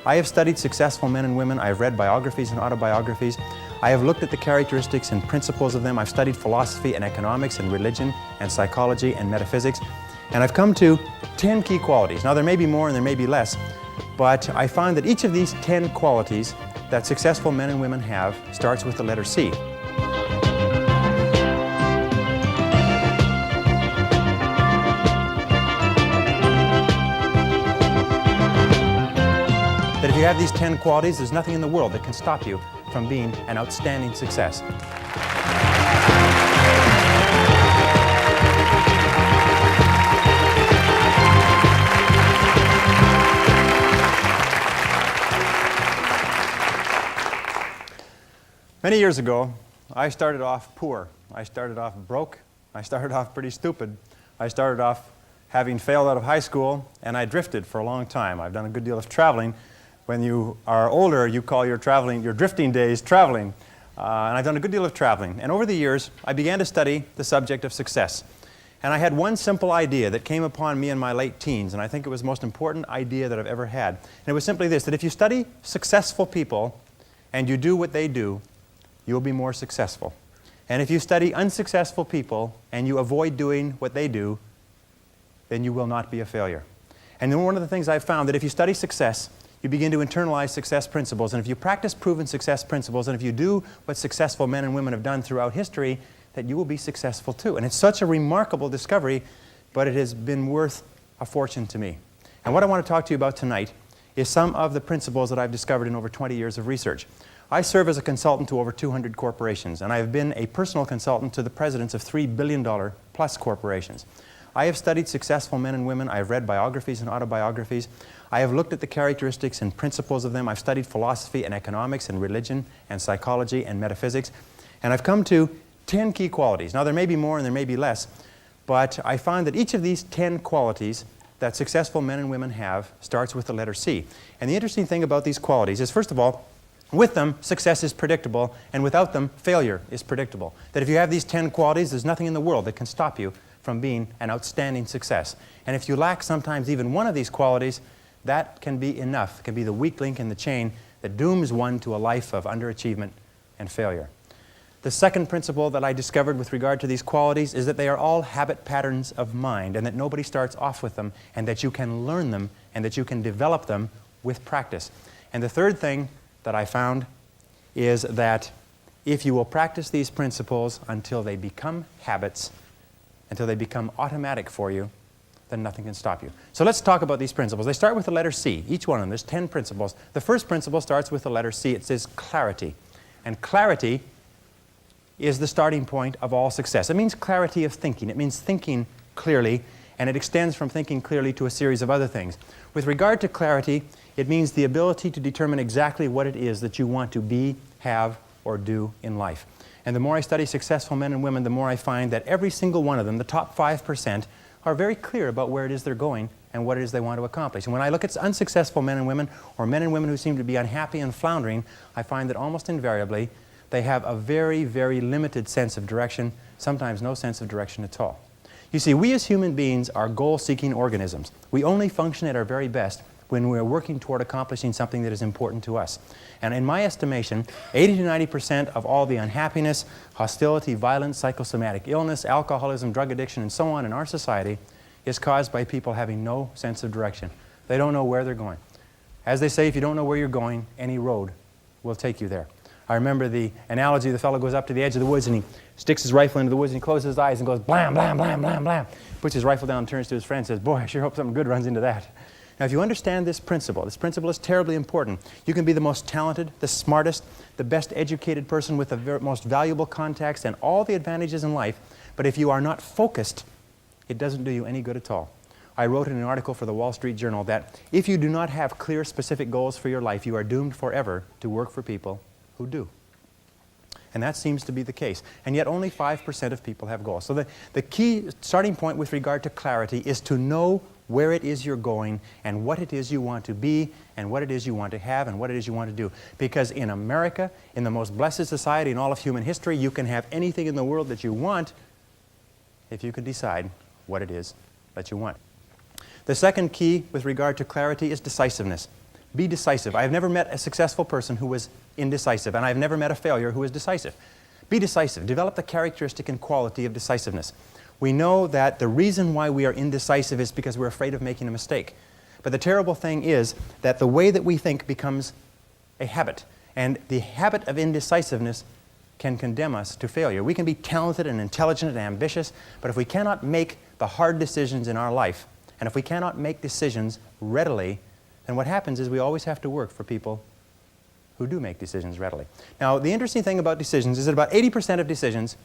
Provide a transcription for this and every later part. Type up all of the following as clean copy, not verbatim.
I have studied successful men and women. I have read biographies and autobiographies. I have looked at the characteristics and principles of them. I've studied philosophy and economics and religion and psychology and metaphysics. And I've come to 10 key qualities. Now, there may be more and there may be less, but I find that each of these 10 qualities that successful men and women have starts with the letter C. That if you have these 10 qualities, there's nothing in the world that can stop you from being an outstanding success. Many years ago, I started off poor. I started off broke. I started off pretty stupid. I started off having failed out of high school, and I drifted for a long time. I've done a good deal of traveling. When you are older, you call your drifting days traveling. And I've done a good deal of traveling. And over the years, I began to study the subject of success. And I had one simple idea that came upon me in my late teens, and I think it was the most important idea that I've ever had. And it was simply this, that if you study successful people and you do what they do, you'll be more successful. And if you study unsuccessful people and you avoid doing what they do, then you will not be a failure. And then one of the things I've found that if you study success, you begin to internalize success principles. And if you practice proven success principles, and if you do what successful men and women have done throughout history, that you will be successful too. And it's such a remarkable discovery, but it has been worth a fortune to me. And what I want to talk to you about tonight is some of the principles that I've discovered in over 20 years of research. I serve as a consultant to over 200 corporations, and I have been a personal consultant to the presidents of $3 billion plus corporations. I have studied successful men and women. I have read biographies and autobiographies. I have looked at the characteristics and principles of them. I've studied philosophy and economics and religion and psychology and metaphysics. And I've come to 10 key qualities. Now, there may be more and there may be less, but I find that each of these 10 qualities that successful men and women have starts with the letter C. And the interesting thing about these qualities is, first of all, with them, success is predictable, and without them, failure is predictable. That if you have these 10 qualities, there's nothing in the world that can stop you from being an outstanding success. And if you lack sometimes even one of these qualities, that can be enough, can be the weak link in the chain that dooms one to a life of underachievement and failure. The second principle that I discovered with regard to these qualities is that they are all habit patterns of mind, and that nobody starts off with them, and that you can learn them, and that you can develop them with practice. And the third thing that I found is that if you will practice these principles until they become habits, until they become automatic for you, then nothing can stop you. So let's talk about these principles. They start with the letter C, each one of them. There's 10 principles. The first principle starts with the letter C. It says clarity. And clarity is the starting point of all success. It means clarity of thinking. It means thinking clearly, and it extends from thinking clearly to a series of other things. With regard to clarity, it means the ability to determine exactly what it is that you want to be, have, or do in life. And the more I study successful men and women, the more I find that every single one of them, the top 5%, are very clear about where it is they're going and what it is they want to accomplish. And when I look at unsuccessful men and women, or men and women who seem to be unhappy and floundering, I find that almost invariably they have a very, very limited sense of direction, sometimes no sense of direction at all. You see, we as human beings are goal-seeking organisms. We only function at our very best when we're working toward accomplishing something that is important to us. And in my estimation, 80 to 90% of all the unhappiness, hostility, violence, psychosomatic illness, alcoholism, drug addiction, and so on in our society is caused by people having no sense of direction. They don't know where they're going. As they say, if you don't know where you're going, any road will take you there. I remember the analogy, the fellow goes up to the edge of the woods and he sticks his rifle into the woods and he closes his eyes and goes blam, blam, blam, blam, blam. Puts his rifle down and turns to his friend and says, boy, I sure hope something good runs into that. Now, if you understand this principle is terribly important. You can be the most talented, the smartest, the best educated person with the most valuable contacts and all the advantages in life, but if you are not focused, it doesn't do you any good at all. I wrote in an article for the Wall Street Journal that if you do not have clear, specific goals for your life, you are doomed forever to work for people who do. And that seems to be the case. And yet only 5% of people have goals. So the key starting point with regard to clarity is to know where it is you're going and what it is you want to be and what it is you want to have and what it is you want to do. Because in America, in the most blessed society in all of human history, you can have anything in the world that you want if you can decide what it is that you want. The second key with regard to clarity is decisiveness. Be decisive. I have never met a successful person who was indecisive, and I have never met a failure who was decisive. Be decisive. Develop the characteristic and quality of decisiveness. We know that the reason why we are indecisive is because we're afraid of making a mistake. But the terrible thing is that the way that we think becomes a habit, and the habit of indecisiveness can condemn us to failure. We can be talented and intelligent and ambitious, but if we cannot make the hard decisions in our life, and if we cannot make decisions readily, then what happens is we always have to work for people who do make decisions readily. Now, the interesting thing about decisions is that about 80% of decisions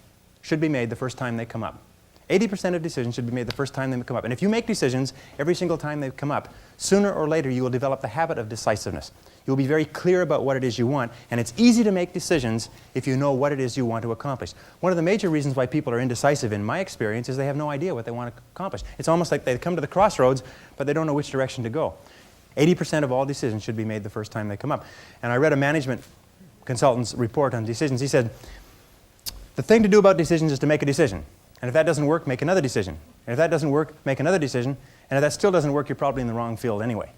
should be made the first time they come up. 80% of decisions should be made the first time they come up. And if you make decisions every single time they come up, sooner or later you will develop the habit of decisiveness. You'll be very clear about what it is you want, and it's easy to make decisions if you know what it is you want to accomplish. One of the major reasons why people are indecisive, in my experience, is they have no idea what they want to accomplish. It's almost like they come to the crossroads, but they don't know which direction to go. 80% of all decisions should be made the first time they come up. And I read a management consultant's report on decisions. He said, the thing to do about decisions is to make a decision. And if that doesn't work, make another decision. And if that doesn't work, make another decision. And if that still doesn't work, you're probably in the wrong field anyway.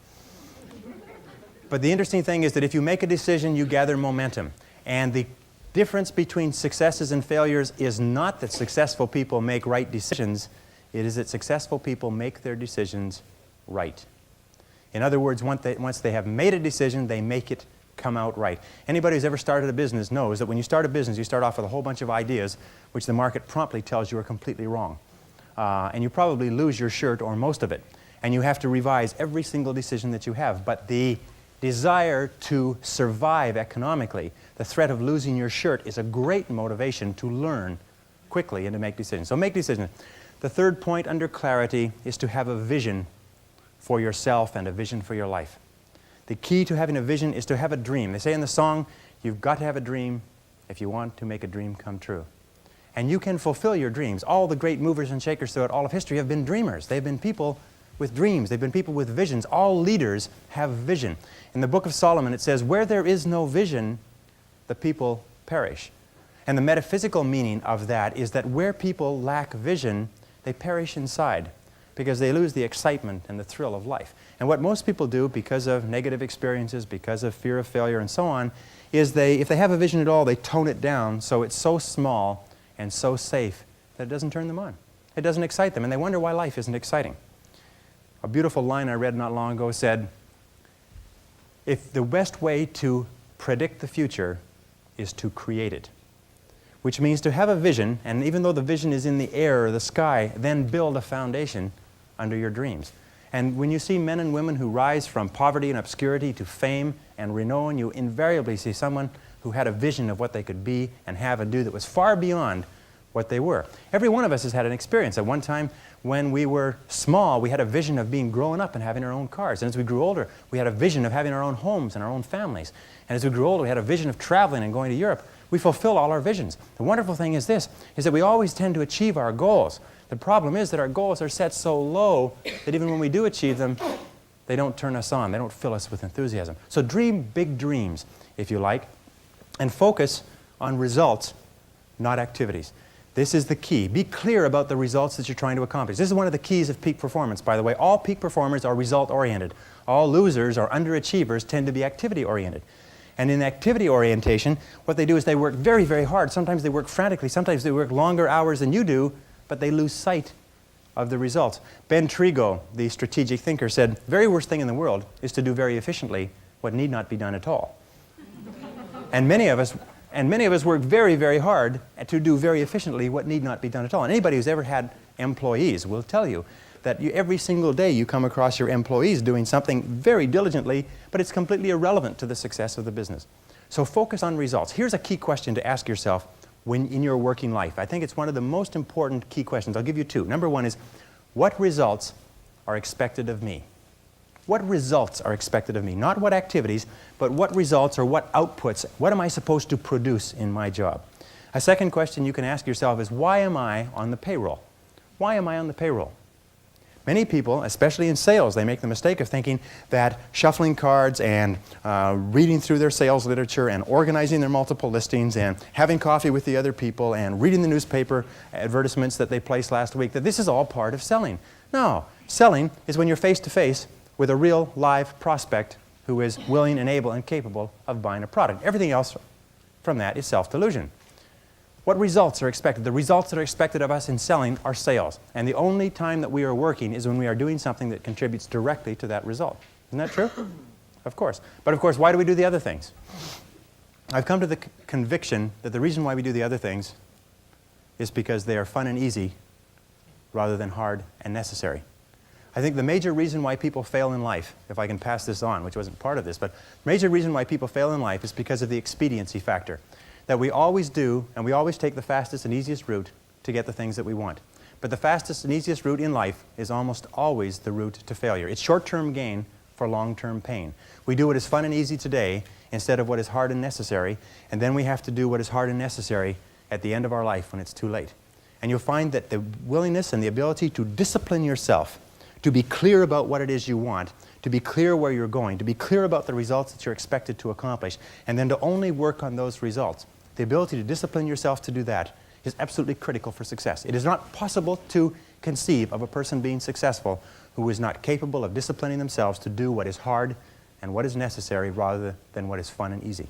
But the interesting thing is that if you make a decision, you gather momentum. And the difference between successes and failures is not that successful people make right decisions. It is that successful people make their decisions right. In other words, once they have made a decision, they make it come out right. Anybody who's ever started a business knows that when you start a business, you start off with a whole bunch of ideas which the market promptly tells you are completely wrong. And you probably lose your shirt or most of it. And you have to revise every single decision that you have. But the desire to survive economically, the threat of losing your shirt, is a great motivation to learn quickly and to make decisions. So make decisions. The third point under clarity is to have a vision for yourself and a vision for your life. The key to having a vision is to have a dream. They say in the song, you've got to have a dream if you want to make a dream come true. And you can fulfill your dreams. All the great movers and shakers throughout all of history have been dreamers. They've been people with dreams. They've been people with visions. All leaders have vision. In the book of Solomon, it says, where there is no vision, the people perish. And the metaphysical meaning of that is that where people lack vision, they perish inside, because they lose the excitement and the thrill of life. And what most people do, because of negative experiences, because of fear of failure and so on, is if they have a vision at all, they tone it down so it's so small and so safe that it doesn't turn them on. It doesn't excite them, and they wonder why life isn't exciting. A beautiful line I read not long ago said, if the best way to predict the future is to create it, which means to have a vision, and even though the vision is in the air or the sky, then build a foundation under your dreams. And when you see men and women who rise from poverty and obscurity to fame and renown, you invariably see someone who had a vision of what they could be and have and do that was far beyond what they were. Every one of us has had an experience. At one time when we were small, we had a vision of being grown up and having our own cars. And as we grew older, we had a vision of having our own homes and our own families. And as we grew older, we had a vision of traveling and going to Europe. We fulfill all our visions. The wonderful thing is this, is that we always tend to achieve our goals. The problem is that our goals are set so low that even when we do achieve them, they don't turn us on. They don't fill us with enthusiasm. So dream big dreams, if you like, and focus on results, not activities. This is the key. Be clear about the results that you're trying to accomplish. This is one of the keys of peak performance, by the way. All peak performers are result-oriented. All losers or underachievers tend to be activity-oriented. And in activity orientation, what they do is they work very, very hard. Sometimes they work frantically. Sometimes they work longer hours than you do, but they lose sight of the results. Ben Trigo, the strategic thinker, said, the very worst thing in the world is to do very efficiently what need not be done at all. And many of us work very, very hard to do very efficiently what need not be done at all. And anybody who's ever had employees will tell you that every single day you come across your employees doing something very diligently, but it's completely irrelevant to the success of the business. So focus on results. Here's a key question to ask yourself in your working life. I think it's one of the most important key questions. I'll give you two. Number one is, what results are expected of me? What results are expected of me? Not what activities, but what results or what outputs, what am I supposed to produce in my job? A second question you can ask yourself is, why am I on the payroll? Why am I on the payroll? Many people, especially in sales, they make the mistake of thinking that shuffling cards and reading through their sales literature and organizing their multiple listings and having coffee with the other people and reading the newspaper advertisements that they placed last week, that this is all part of selling. No, selling is when you're face to face with a real live prospect who is willing and able and capable of buying a product. Everything else from that is self-delusion. What results are expected? The results that are expected of us in selling are sales. And the only time that we are working is when we are doing something that contributes directly to that result. Isn't that true? Of course. But of course, why do we do the other things? I've come to the conviction that the reason why we do the other things is because they are fun and easy rather than hard and necessary. I think the major reason why people fail in life, if I can pass this on, which wasn't part of this, but the major reason why people fail in life is because of the expediency factor. That we always do, and we always take the fastest and easiest route to get the things that we want. But the fastest and easiest route in life is almost always the route to failure. It's short-term gain for long-term pain. We do what is fun and easy today instead of what is hard and necessary, and then we have to do what is hard and necessary at the end of our life when it's too late. And you'll find that the willingness and the ability to discipline yourself, to be clear about what it is you want, to be clear where you're going, to be clear about the results that you're expected to accomplish, and then to only work on those results. The ability to discipline yourself to do that is absolutely critical for success. It is not possible to conceive of a person being successful who is not capable of disciplining themselves to do what is hard and what is necessary rather than what is fun and easy.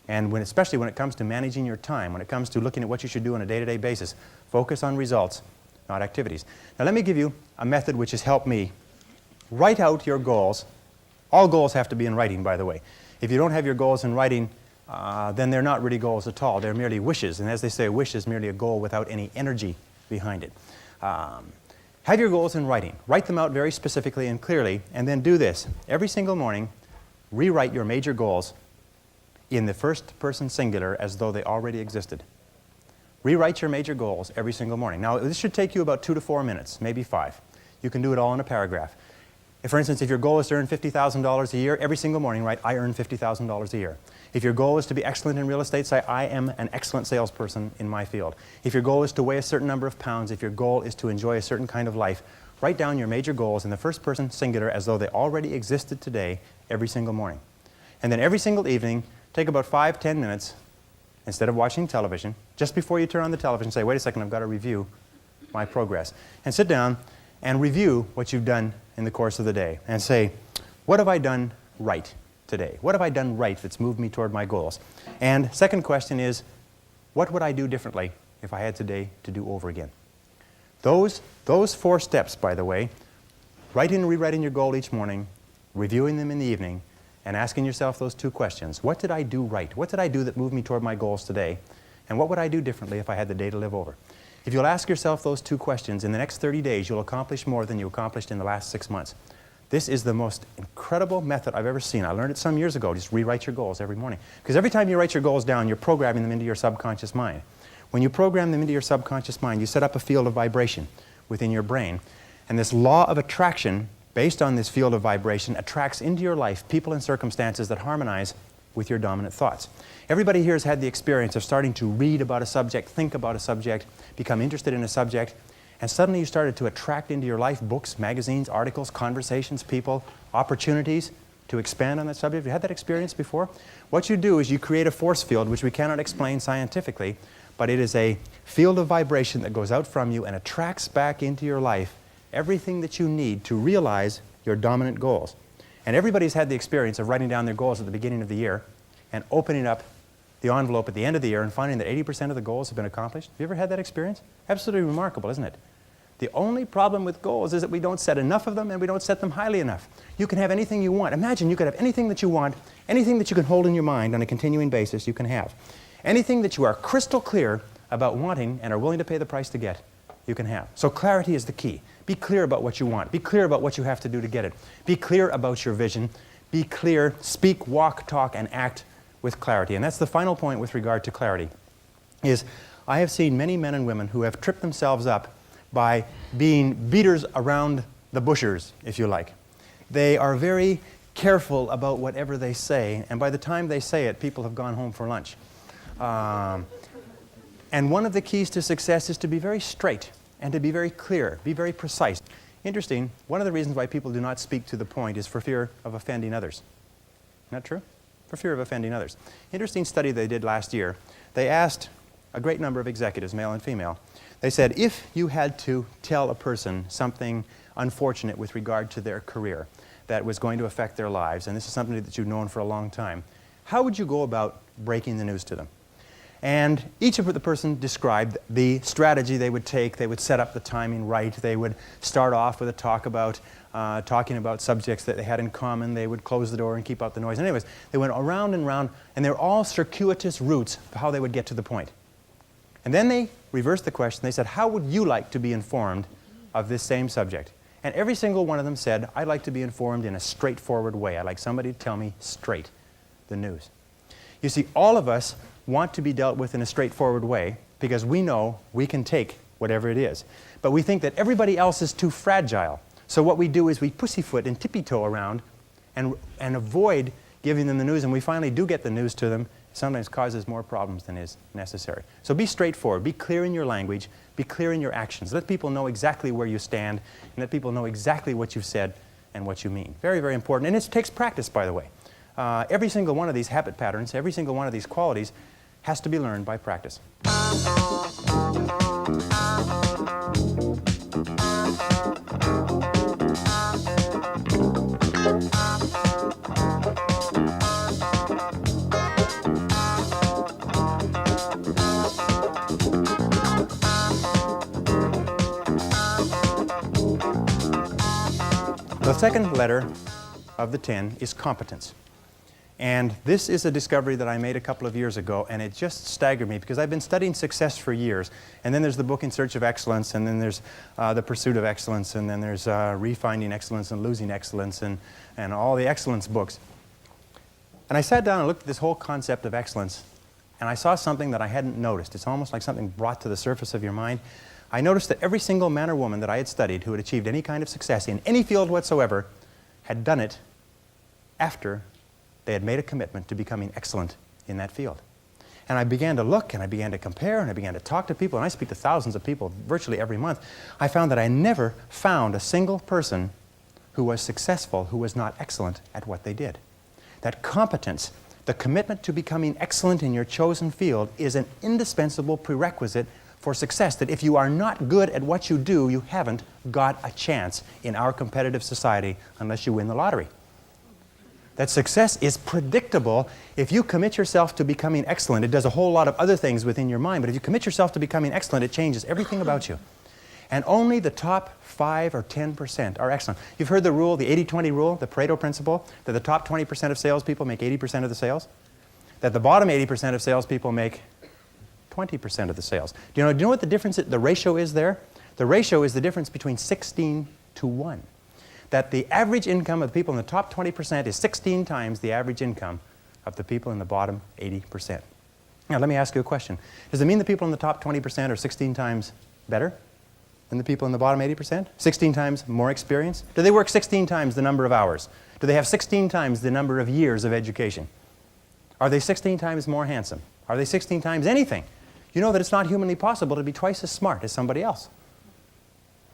And especially when it comes to managing your time, when it comes to looking at what you should do on a day-to-day basis, focus on results, not activities. Now let me give you a method which has helped me. Write out your goals. All goals have to be in writing, by the way. If you don't have your goals in writing, then they're not really goals at all. They're merely wishes. And as they say, a wish is merely a goal without any energy behind it. Have your goals in writing. Write them out very specifically and clearly, and then do this. Every single morning, rewrite your major goals in the first person singular as though they already existed. Rewrite your major goals every single morning. Now, this should take you about 2 to 4 minutes, maybe 5. You can do it all in a paragraph. For instance, if your goal is to earn $50,000 a year, every single morning write, I earn $50,000 a year. If your goal is to be excellent in real estate, say, I am an excellent salesperson in my field. If your goal is to weigh a certain number of pounds, if your goal is to enjoy a certain kind of life, write down your major goals in the first person singular as though they already existed today every single morning. And then every single evening, take about 5-10 minutes, instead of watching television, just before you turn on the television, say, wait a second, I've got to review my progress. And sit down and review what you've done in the course of the day and say, what have I done right today? What have I done right that's moved me toward my goals? And second question is, what would I do differently if I had today to do over again? Those 4 steps, by the way, writing and rewriting your goal each morning, reviewing them in the evening, and asking yourself those 2 questions. What did I do right? What did I do that moved me toward my goals today? And what would I do differently if I had the day to live over? If you'll ask yourself those 2 questions, in the next 30 days, you'll accomplish more than you accomplished in the last 6 months. This is the most incredible method I've ever seen. I learned it some years ago. Just rewrite your goals every morning. Because every time you write your goals down, you're programming them into your subconscious mind. When you program them into your subconscious mind, you set up a field of vibration within your brain. And this law of attraction, based on this field of vibration, attracts into your life people and circumstances that harmonize with your dominant thoughts. Everybody here has had the experience of starting to read about a subject, think about a subject, become interested in a subject, and suddenly you started to attract into your life books, magazines, articles, conversations, people, opportunities to expand on that subject. Have you had that experience before? What you do is you create a force field, which we cannot explain scientifically, but it is a field of vibration that goes out from you and attracts back into your life everything that you need to realize your dominant goals. And everybody's had the experience of writing down their goals at the beginning of the year and opening up the envelope at the end of the year and finding that 80% of the goals have been accomplished. Have you ever had that experience? Absolutely remarkable, isn't it? The only problem with goals is that we don't set enough of them and we don't set them highly enough. You can have anything you want. Imagine you could have anything that you want, anything that you can hold in your mind on a continuing basis you can have. Anything that you are crystal clear about wanting and are willing to pay the price to get, you can have. So clarity is the key. Be clear about what you want. Be clear about what you have to do to get it. Be clear about your vision. Be clear, speak, walk, talk, and act with clarity. And that's the final point with regard to clarity, is I have seen many men and women who have tripped themselves up by being beaters around the bushers, if you like. They are very careful about whatever they say, and by the time they say it, people have gone home for lunch. And one of the keys to success is to be very straight and to be very clear, be very precise. Interesting, one of the reasons why people do not speak to the point is for fear of offending others. Isn't that true? For fear of offending others. Interesting study they did last year. They asked a great number of executives, male and female. They said, if you had to tell a person something unfortunate with regard to their career, that was going to affect their lives, and this is something that you've known for a long time, how would you go about breaking the news to them? And each of the person described the strategy they would take. They would set up the timing right. They would start off with a talk about talking about subjects that they had in common. They would close the door and keep out the noise. Anyways, they went around and around, and they were all circuitous routes of how they would get to the point. And then they reversed the question. They said, how would you like to be informed of this same subject? And every single one of them said, I'd like to be informed in a straightforward way. I'd like somebody to tell me straight the news. You see, all of us want to be dealt with in a straightforward way because we know we can take whatever it is. But we think that everybody else is too fragile. So what we do is we pussyfoot and tippy-toe around and avoid giving them the news, and we finally do get the news to them. It sometimes causes more problems than is necessary. So be straightforward. Be clear in your language. Be clear in your actions. Let people know exactly where you stand, and let people know exactly what you've said and what you mean. Very, very important. And it takes practice, by the way. Every single one of these habit patterns, every single one of these qualities has to be learned by practice. The second letter of the 10 is competence. And this is a discovery that I made a couple of years ago, and it just staggered me because I've been studying success for years. And then there's the book In Search of Excellence, and then there's The Pursuit of Excellence, and then there's Refinding Excellence and Losing Excellence, and all the excellence books. And I sat down and looked at this whole concept of excellence, and I saw something that I hadn't noticed. It's almost like something brought to the surface of your mind. I noticed that every single man or woman that I had studied who had achieved any kind of success in any field whatsoever had done it after they had made a commitment to becoming excellent in that field. And I began to look, and I began to compare, and I began to talk to people, and I speak to thousands of people virtually every month. I found that I never found a single person who was successful who was not excellent at what they did. That competence, the commitment to becoming excellent in your chosen field, is an indispensable prerequisite for success, that if you are not good at what you do, you haven't got a chance in our competitive society unless you win the lottery. That success is predictable. If you commit yourself to becoming excellent, it does a whole lot of other things within your mind, but if you commit yourself to becoming excellent, it changes everything about you. And only the top 5 or 10% are excellent. You've heard the rule, the 80-20 rule, the Pareto principle, that the top 20% of salespeople make 80% of the sales, that the bottom 80% of salespeople make 20% of the sales. Do you know what the difference, the ratio is there? The ratio is the difference between 16 to 1. That the average income of the people in the top 20% is 16 times the average income of the people in the bottom 80%. Now, let me ask you a question. Does it mean the people in the top 20% are 16 times better than the people in the bottom 80%? 16 times more experience? Do they work 16 times the number of hours? Do they have 16 times the number of years of education? Are they 16 times more handsome? Are they 16 times anything? You know that it's not humanly possible to be twice as smart as somebody else.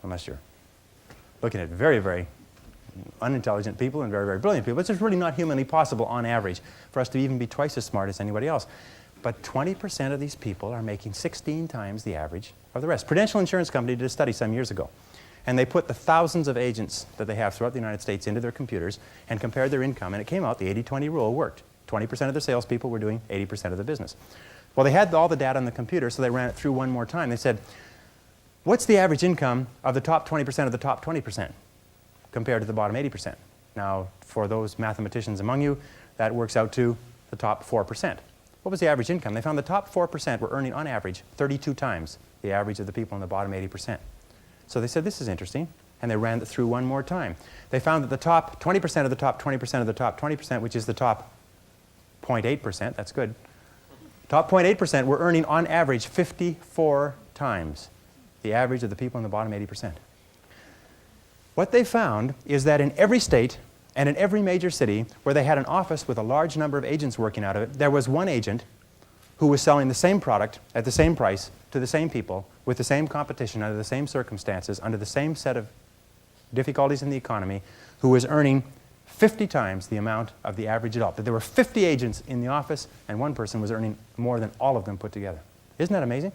Unless you're looking at very, very unintelligent people and very, very brilliant people. It's just really not humanly possible on average for us to even be twice as smart as anybody else. But 20% of these people are making 16 times the average of the rest. Prudential Insurance Company did a study some years ago, and they put the thousands of agents that they have throughout the United States into their computers and compared their income, and it came out the 80-20 rule worked. 20% of the salespeople were doing 80% of the business. Well, they had all the data on the computer, so they ran it through one more time. They said, what's the average income of the top 20% of the top 20%? Compared to the bottom 80%. Now, for those mathematicians among you, that works out to the top 4%. What was the average income? They found the top 4% were earning, on average, 32 times the average of the people in the bottom 80%. So they said, this is interesting, and they ran it through one more time. They found that the top 20% of the top 20% of the top 20%, which is the top 0.8%, that's good, top 0.8% were earning, on average, 54 times the average of the people in the bottom 80%. What they found is that in every state and in every major city where they had an office with a large number of agents working out of it, there was one agent who was selling the same product at the same price to the same people with the same competition under the same circumstances, under the same set of difficulties in the economy, who was earning 50 times the amount of the average adult. That there were 50 agents in the office and one person was earning more than all of them put together. Isn't that amazing?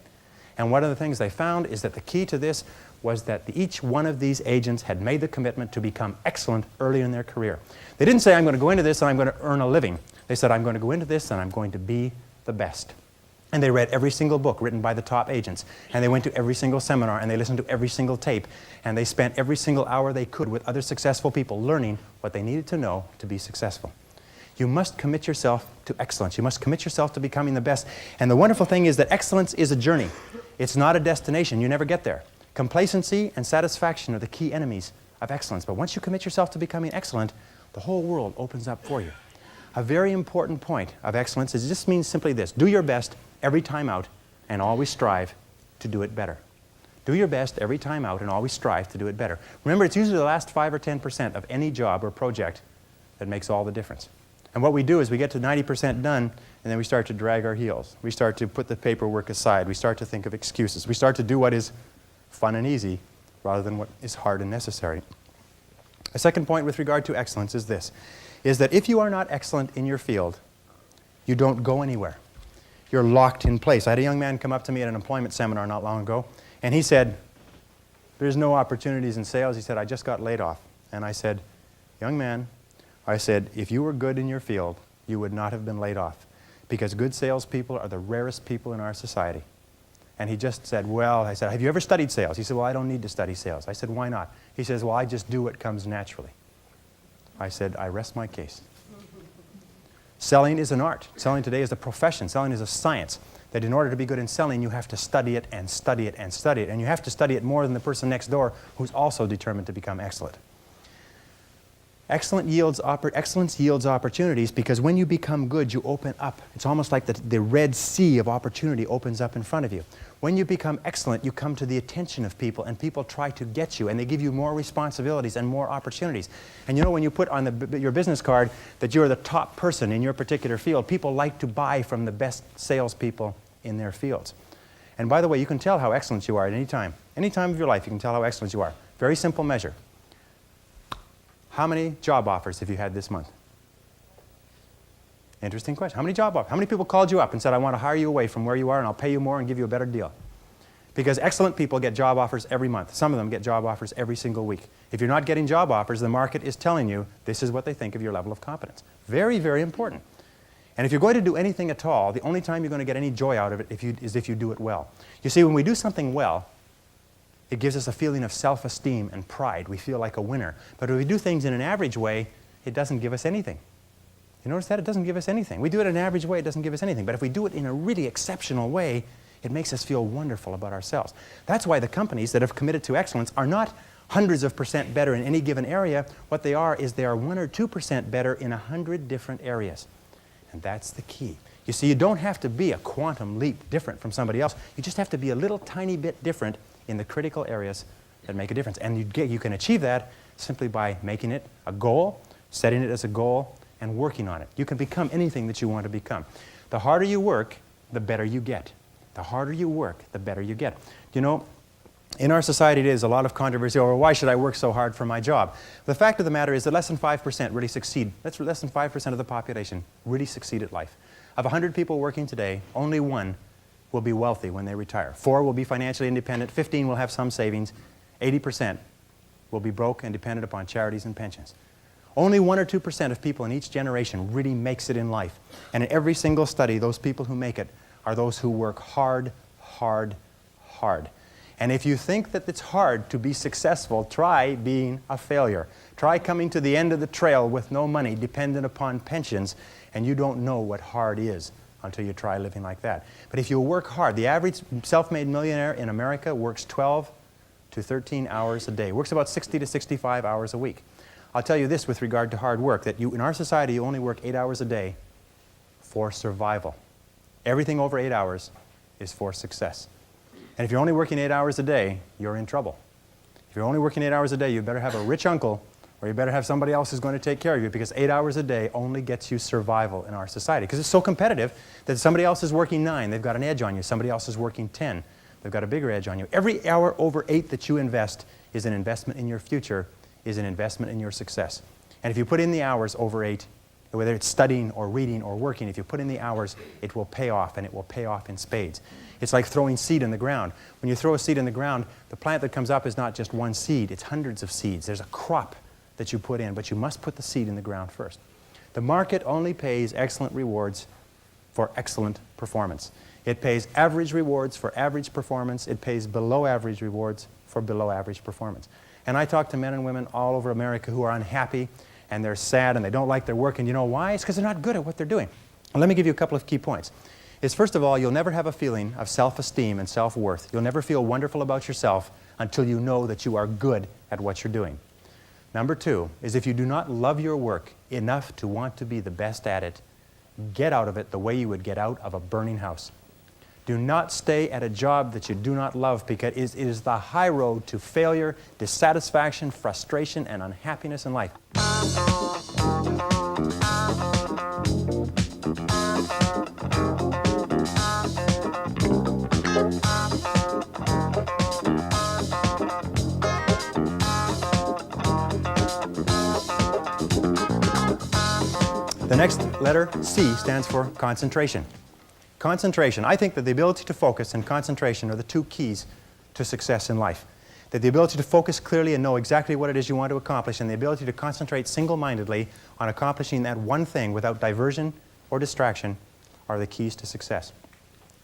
And one of the things they found is that the key to this was that each one of these agents had made the commitment to become excellent early in their career. They didn't say, I'm going to go into this and I'm going to earn a living. They said, I'm going to go into this and I'm going to be the best. And they read every single book written by the top agents. And they went to every single seminar and they listened to every single tape. And they spent every single hour they could with other successful people learning what they needed to know to be successful. You must commit yourself to excellence. You must commit yourself to becoming the best. And the wonderful thing is that excellence is a journey. It's not a destination. You never get there. Complacency and satisfaction are the key enemies of excellence. But once you commit yourself to becoming excellent, the whole world opens up for you. A very important point of excellence is just means simply this. Do your best every time out and always strive to do it better. Do your best every time out and always strive to do it better. Remember, it's usually the last 5 or 10% of any job or project that makes all the difference. And what we do is we get to 90% done, and then we start to drag our heels. We start to put the paperwork aside. We start to think of excuses. We start to do what is fun and easy rather than what is hard and necessary. A second point with regard to excellence is this, is that if you are not excellent in your field, you don't go anywhere. You're locked in place. I had a young man come up to me at an employment seminar not long ago, and he said, there's no opportunities in sales. He said, I just got laid off. And I said, young man, I said, if you were good in your field, you would not have been laid off, because good salespeople are the rarest people in our society. And he just said, well, I said, have you ever studied sales? He said, well, I don't need to study sales. I said, why not? He says, well, I just do what comes naturally. I said, I rest my case. Selling is an art. Selling today is a profession. Selling is a science. That in order to be good in selling, you have to study it and study it and study it. And you have to study it more than the person next door who's also determined to become excellent. Excellence yields opportunities, because when you become good, you open up. It's almost like the Red Sea of opportunity opens up in front of you. When you become excellent, you come to the attention of people, and people try to get you, and they give you more responsibilities and more opportunities. And you know, when you put on your business card that you're the top person in your particular field, people like to buy from the best salespeople in their fields. And by the way, you can tell how excellent you are at any time. Any time of your life, you can tell how excellent you are. Very simple measure. How many job offers have you had this month? Interesting question. How many job offers? How many people called you up and said, I want to hire you away from where you are and I'll pay you more and give you a better deal? Because excellent people get job offers every month. Some of them get job offers every single week. If you're not getting job offers, the market is telling you this is what they think of your level of competence. Very, very important. And if you're going to do anything at all, the only time you're going to get any joy out of it is if you do it well. You see, when we do something well, it gives us a feeling of self-esteem and pride. We feel like a winner. But if we do things in an average way, it doesn't give us anything. You notice that? It doesn't give us anything. We do it in an average way, it doesn't give us anything. But if we do it in a really exceptional way, it makes us feel wonderful about ourselves. That's why the companies that have committed to excellence are not hundreds of % better in any given area. What they are is they are 1 or 2% better in 100 different areas. And that's the key. You see, you don't have to be a quantum leap different from somebody else. You just have to be a little tiny bit different in the critical areas that make a difference. And you can achieve that simply by making it a goal, setting it as a goal, and working on it. You can become anything that you want to become. The harder you work, the better you get. The harder you work, the better you get. You know, in our society there's a lot of controversy over why should I work so hard for my job. The fact of the matter is that less than 5% really succeed. That's less than 5% of the population really succeed at life. Of 100 people working today, only 1 will be wealthy when they retire. 4 will be financially independent. 15 will have some savings. 80% will be broke and dependent upon charities and pensions. Only 1 or 2% of people in each generation really makes it in life. And in every single study, those people who make it are those who work hard, hard, hard. And if you think that it's hard to be successful, try being a failure. Try coming to the end of the trail with no money, dependent upon pensions, and you don't know what hard is until you try living like that. But if you work hard, the average self-made millionaire in America works 12 to 13 hours a day, works about 60 to 65 hours a week. I'll tell you this with regard to hard work, that in our society you only work 8 hours a day for survival. Everything over 8 hours is for success. And if you're only working 8 hours a day, you're in trouble. If you're only working 8 hours a day, you better have a rich uncle, or you better have somebody else who's going to take care of you, because 8 hours a day only gets you survival in our society. Because it's so competitive that somebody else is working 9, they've got an edge on you. Somebody else is working 10, they've got a bigger edge on you. Every hour over 8 that you invest is an investment in your future, is an investment in your success. And if you put in the hours over 8, whether it's studying or reading or working, if you put in the hours, it will pay off, and it will pay off in spades. It's like throwing seed in the ground. When you throw a seed in the ground, the plant that comes up is not just one seed, it's hundreds of seeds. There's a crop that you put in, but you must put the seed in the ground first. The market only pays excellent rewards for excellent performance. It pays average rewards for average performance. It pays below average rewards for below average performance. And I talk to men and women all over America who are unhappy, and they're sad, and they don't like their work. And you know why? It's because they're not good at what they're doing. And let me give you a couple of key points. First of all, you'll never have a feeling of self-esteem and self-worth. You'll never feel wonderful about yourself until you know that you are good at what you're doing. Number two is if you do not love your work enough to want to be the best at it, get out of it the way you would get out of a burning house. Do not stay at a job that you do not love, because it is the high road to failure, dissatisfaction, frustration, and unhappiness in life. The next letter, C, stands for concentration. Concentration. I think that the ability to focus and concentration are the two keys to success in life. That the ability to focus clearly and know exactly what it is you want to accomplish, and the ability to concentrate single-mindedly on accomplishing that one thing without diversion or distraction are the keys to success.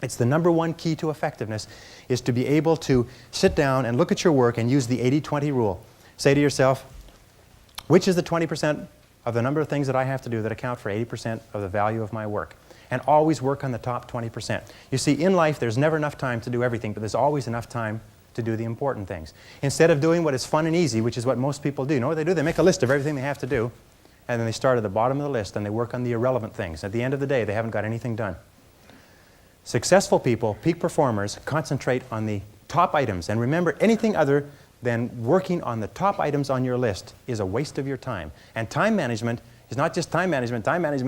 It's the number one key to effectiveness, is to be able to sit down and look at your work and use the 80-20 rule. Say to yourself, which is the 20% of the number of things that I have to do that account for 80% of the value of my work? And always work on the top 20%. You see, in life, there's never enough time to do everything, but there's always enough time to do the important things. Instead of doing what is fun and easy, which is what most people do, you know what they do? They make a list of everything they have to do, and then they start at the bottom of the list, and they work on the irrelevant things. At the end of the day, they haven't got anything done. Successful people, peak performers, concentrate on the top items. And remember, anything other than working on the top items on your list is a waste of your time. And time management is not just time management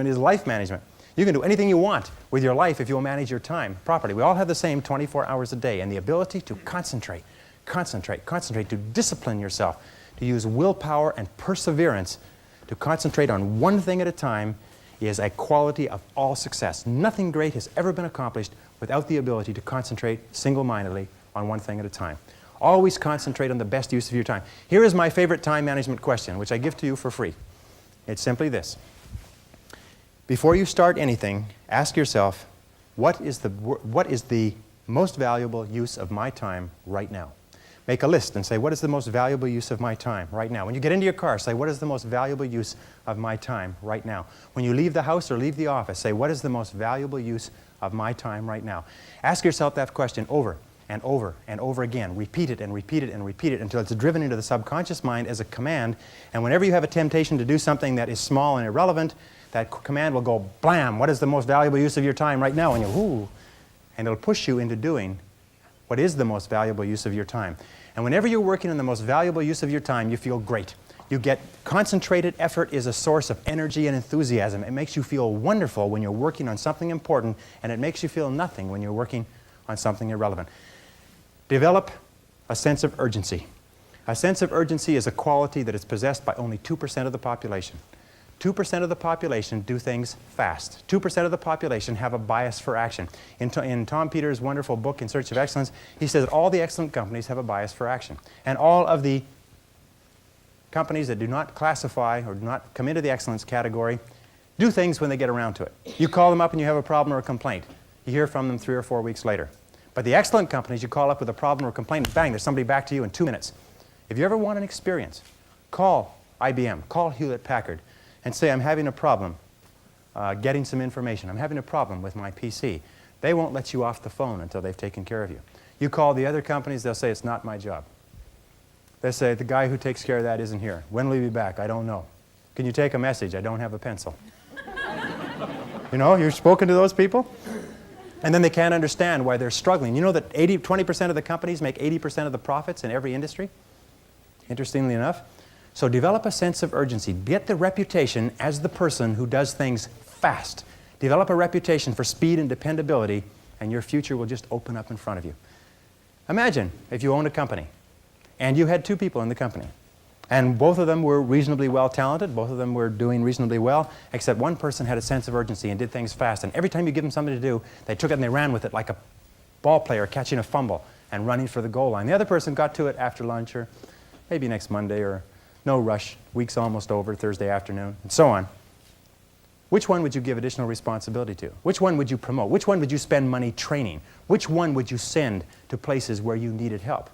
is life management. You can do anything you want with your life if you'll manage your time properly. We all have the same 24 hours a day, and the ability to concentrate, to discipline yourself, to use willpower and perseverance to concentrate on one thing at a time is a quality of all success. Nothing great has ever been accomplished without the ability to concentrate single-mindedly on one thing at a time. Always concentrate on the best use of your time. Here is my favorite time management question, which I give to you for free. It's simply this. Before you start anything, ask yourself, what is the most valuable use of my time right now? Make a list and say, what is the most valuable use of my time right now? When you get into your car, say, what is the most valuable use of my time right now? When you leave the house or leave the office, say, what is the most valuable use of my time right now? Ask yourself that question over and over and over again. Repeat it and repeat it and repeat it until it's driven into the subconscious mind as a command. And whenever you have a temptation to do something that is small and irrelevant, that command will go, blam, what is the most valuable use of your time right now? And you'll, ooh, and it'll push you into doing what is the most valuable use of your time. And whenever you're working on the most valuable use of your time, you feel great. You get concentrated effort is a source of energy and enthusiasm. It makes you feel wonderful when you're working on something important, and it makes you feel nothing when you're working on something irrelevant. Develop a sense of urgency. A sense of urgency is a quality that is possessed by only 2% of the population. 2% of the population do things fast. 2% of the population have a bias for action. In Tom Peters' wonderful book, In Search of Excellence, he says that all the excellent companies have a bias for action. And all of the companies that do not classify or do not come into the excellence category do things when they get around to it. You call them up and you have a problem or a complaint. You hear from them 3 or 4 weeks later. But the excellent companies, you call up with a problem or a complaint, and bang, there's somebody back to you in 2 minutes. If you ever want an experience, call IBM, call Hewlett-Packard, and say, I'm having a problem getting some information. I'm having a problem with my PC. They won't let you off the phone until they've taken care of you. You call the other companies, they'll say, it's not my job. They say, the guy who takes care of that isn't here. When will he be back? I don't know. Can you take a message? I don't have a pencil. You know, you've spoken to those people? And then they can't understand why they're struggling. You know that 20% of the companies make 80% of the profits in every industry? Interestingly enough. So develop a sense of urgency. Get the reputation as the person who does things fast. Develop a reputation for speed and dependability, and your future will just open up in front of you. Imagine if you owned a company, and you had 2 people in the company. And both of them were reasonably well talented. Both of them were doing reasonably well, except one person had a sense of urgency and did things fast. And every time you give them something to do, they took it and they ran with it like a ball player catching a fumble and running for the goal line. The other person got to it after lunch or maybe next Monday or no rush, week's almost over, Thursday afternoon, and so on. Which one would you give additional responsibility to? Which one would you promote? Which one would you spend money training? Which one would you send to places where you needed help?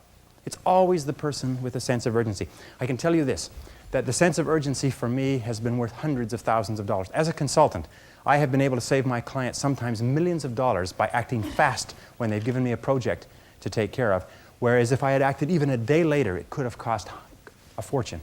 It's always the person with a sense of urgency. I can tell you this, that the sense of urgency for me has been worth hundreds of thousands of dollars. As a consultant, I have been able to save my clients sometimes millions of dollars by acting fast when they've given me a project to take care of, whereas if I had acted even a day later, it could have cost a fortune.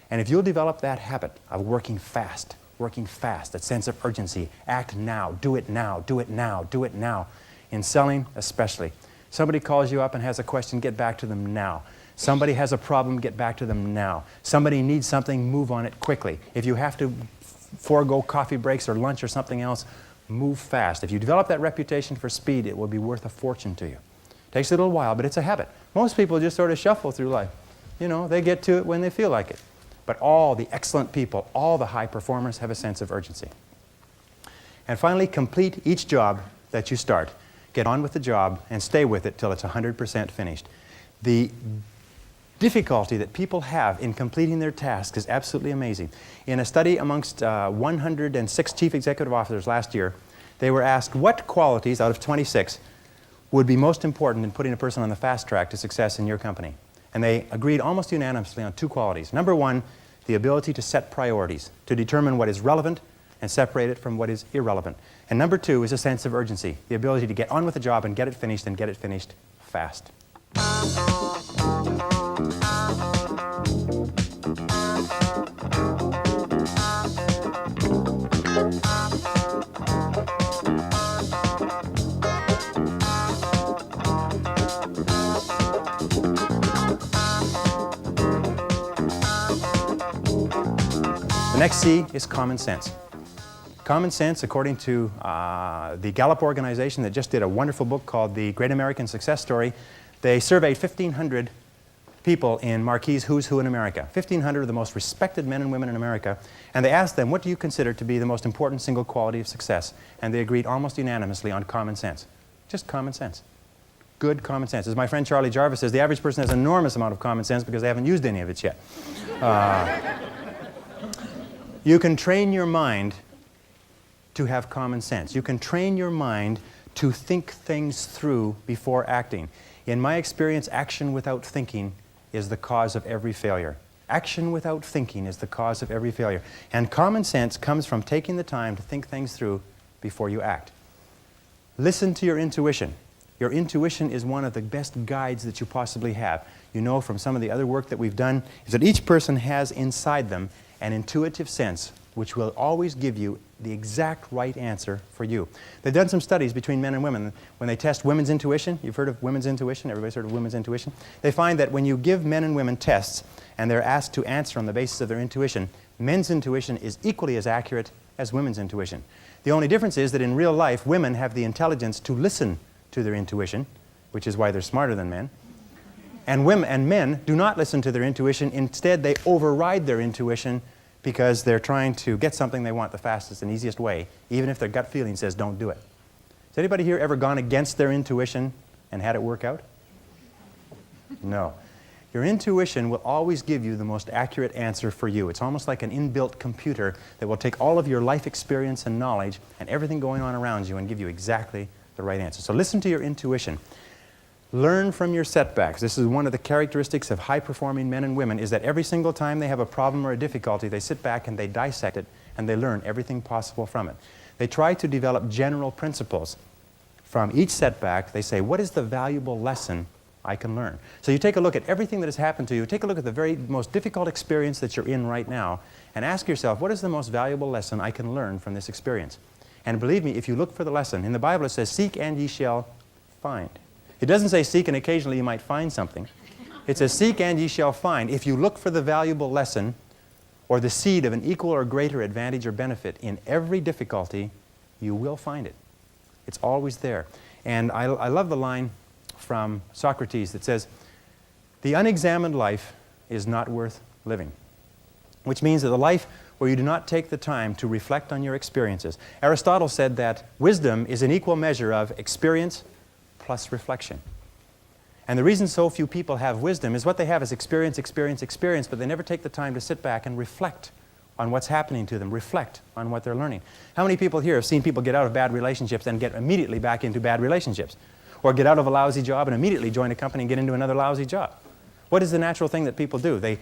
And if you'll develop that habit of working fast, that sense of urgency, act now, do it now, do it now, do it now, in selling especially. Somebody calls you up and has a question, get back to them now. Somebody has a problem, get back to them now. Somebody needs something, move on it quickly. If you have to forego coffee breaks or lunch or something else, move fast. If you develop that reputation for speed, it will be worth a fortune to you. Takes a little while, but it's a habit. Most people just sort of shuffle through life. You know, they get to it when they feel like it. But all the excellent people, all the high performers have a sense of urgency. And finally, complete each job that you start. Get on with the job and stay with it till it's 100% finished. The difficulty that people have in completing their tasks is absolutely amazing. In a study amongst 106 chief executive officers last year, they were asked what qualities out of 26 would be most important in putting a person on the fast track to success in your company. And they agreed almost unanimously on two qualities. Number one, the ability to set priorities, to determine what is relevant and separate it from what is irrelevant. And number two is a sense of urgency, the ability to get on with the job and get it finished fast. The next C is common sense. Common sense, according to the Gallup organization that just did a wonderful book called The Great American Success Story, they surveyed 1,500 people in Marquis' Who's Who in America, 1,500 of the most respected men and women in America, and they asked them, what do you consider to be the most important single quality of success? And they agreed almost unanimously on common sense. Just common sense. Good common sense. As my friend Charlie Jarvis says, the average person has an enormous amount of common sense because they haven't used any of it yet. You can train your mind to have common sense. You can train your mind to think things through before acting. In my experience, action without thinking is the cause of every failure. Action without thinking is the cause of every failure. And common sense comes from taking the time to think things through before you act. Listen to your intuition. Your intuition is one of the best guides that you possibly have. You know from some of the other work that we've done is that each person has inside them an intuitive sense which will always give you the exact right answer for you. They've done some studies between men and women. When they test women's intuition, you've heard of women's intuition, everybody's heard of women's intuition, they find that when you give men and women tests and they're asked to answer on the basis of their intuition, men's intuition is equally as accurate as women's intuition. The only difference is that in real life, women have the intelligence to listen to their intuition, which is why they're smarter than men. And men do not listen to their intuition. Instead, they override their intuition because they're trying to get something they want the fastest and easiest way, even if their gut feeling says don't do it. Has anybody here ever gone against their intuition and had it work out? No. Your intuition will always give you the most accurate answer for you. It's almost like an inbuilt computer that will take all of your life experience and knowledge and everything going on around you and give you exactly the right answer. So listen to your intuition. Learn from your setbacks. This is one of the characteristics of high-performing men and women, is that every single time they have a problem or a difficulty, they sit back and they dissect it and they learn everything possible from it. They try to develop general principles. From each setback, they say, what is the valuable lesson I can learn? So you take a look at everything that has happened to you, take a look at the very most difficult experience that you're in right now, and ask yourself, what is the most valuable lesson I can learn from this experience? And believe me, if you look for the lesson, in the Bible it says, seek and ye shall find. It doesn't say seek and occasionally you might find something. It says seek and ye shall find. If you look for the valuable lesson or the seed of an equal or greater advantage or benefit in every difficulty, you will find it. It's always there. And I love the line from Socrates that says, the unexamined life is not worth living, which means that the life where you do not take the time to reflect on your experiences. Aristotle said that wisdom is an equal measure of experience plus reflection. And the reason so few people have wisdom is what they have is experience, experience, experience, but they never take the time to sit back and reflect on what's happening to them, reflect on what they're learning. How many people here have seen people get out of bad relationships and get immediately back into bad relationships? Or get out of a lousy job and immediately join a company and get into another lousy job? What is the natural thing that people do? They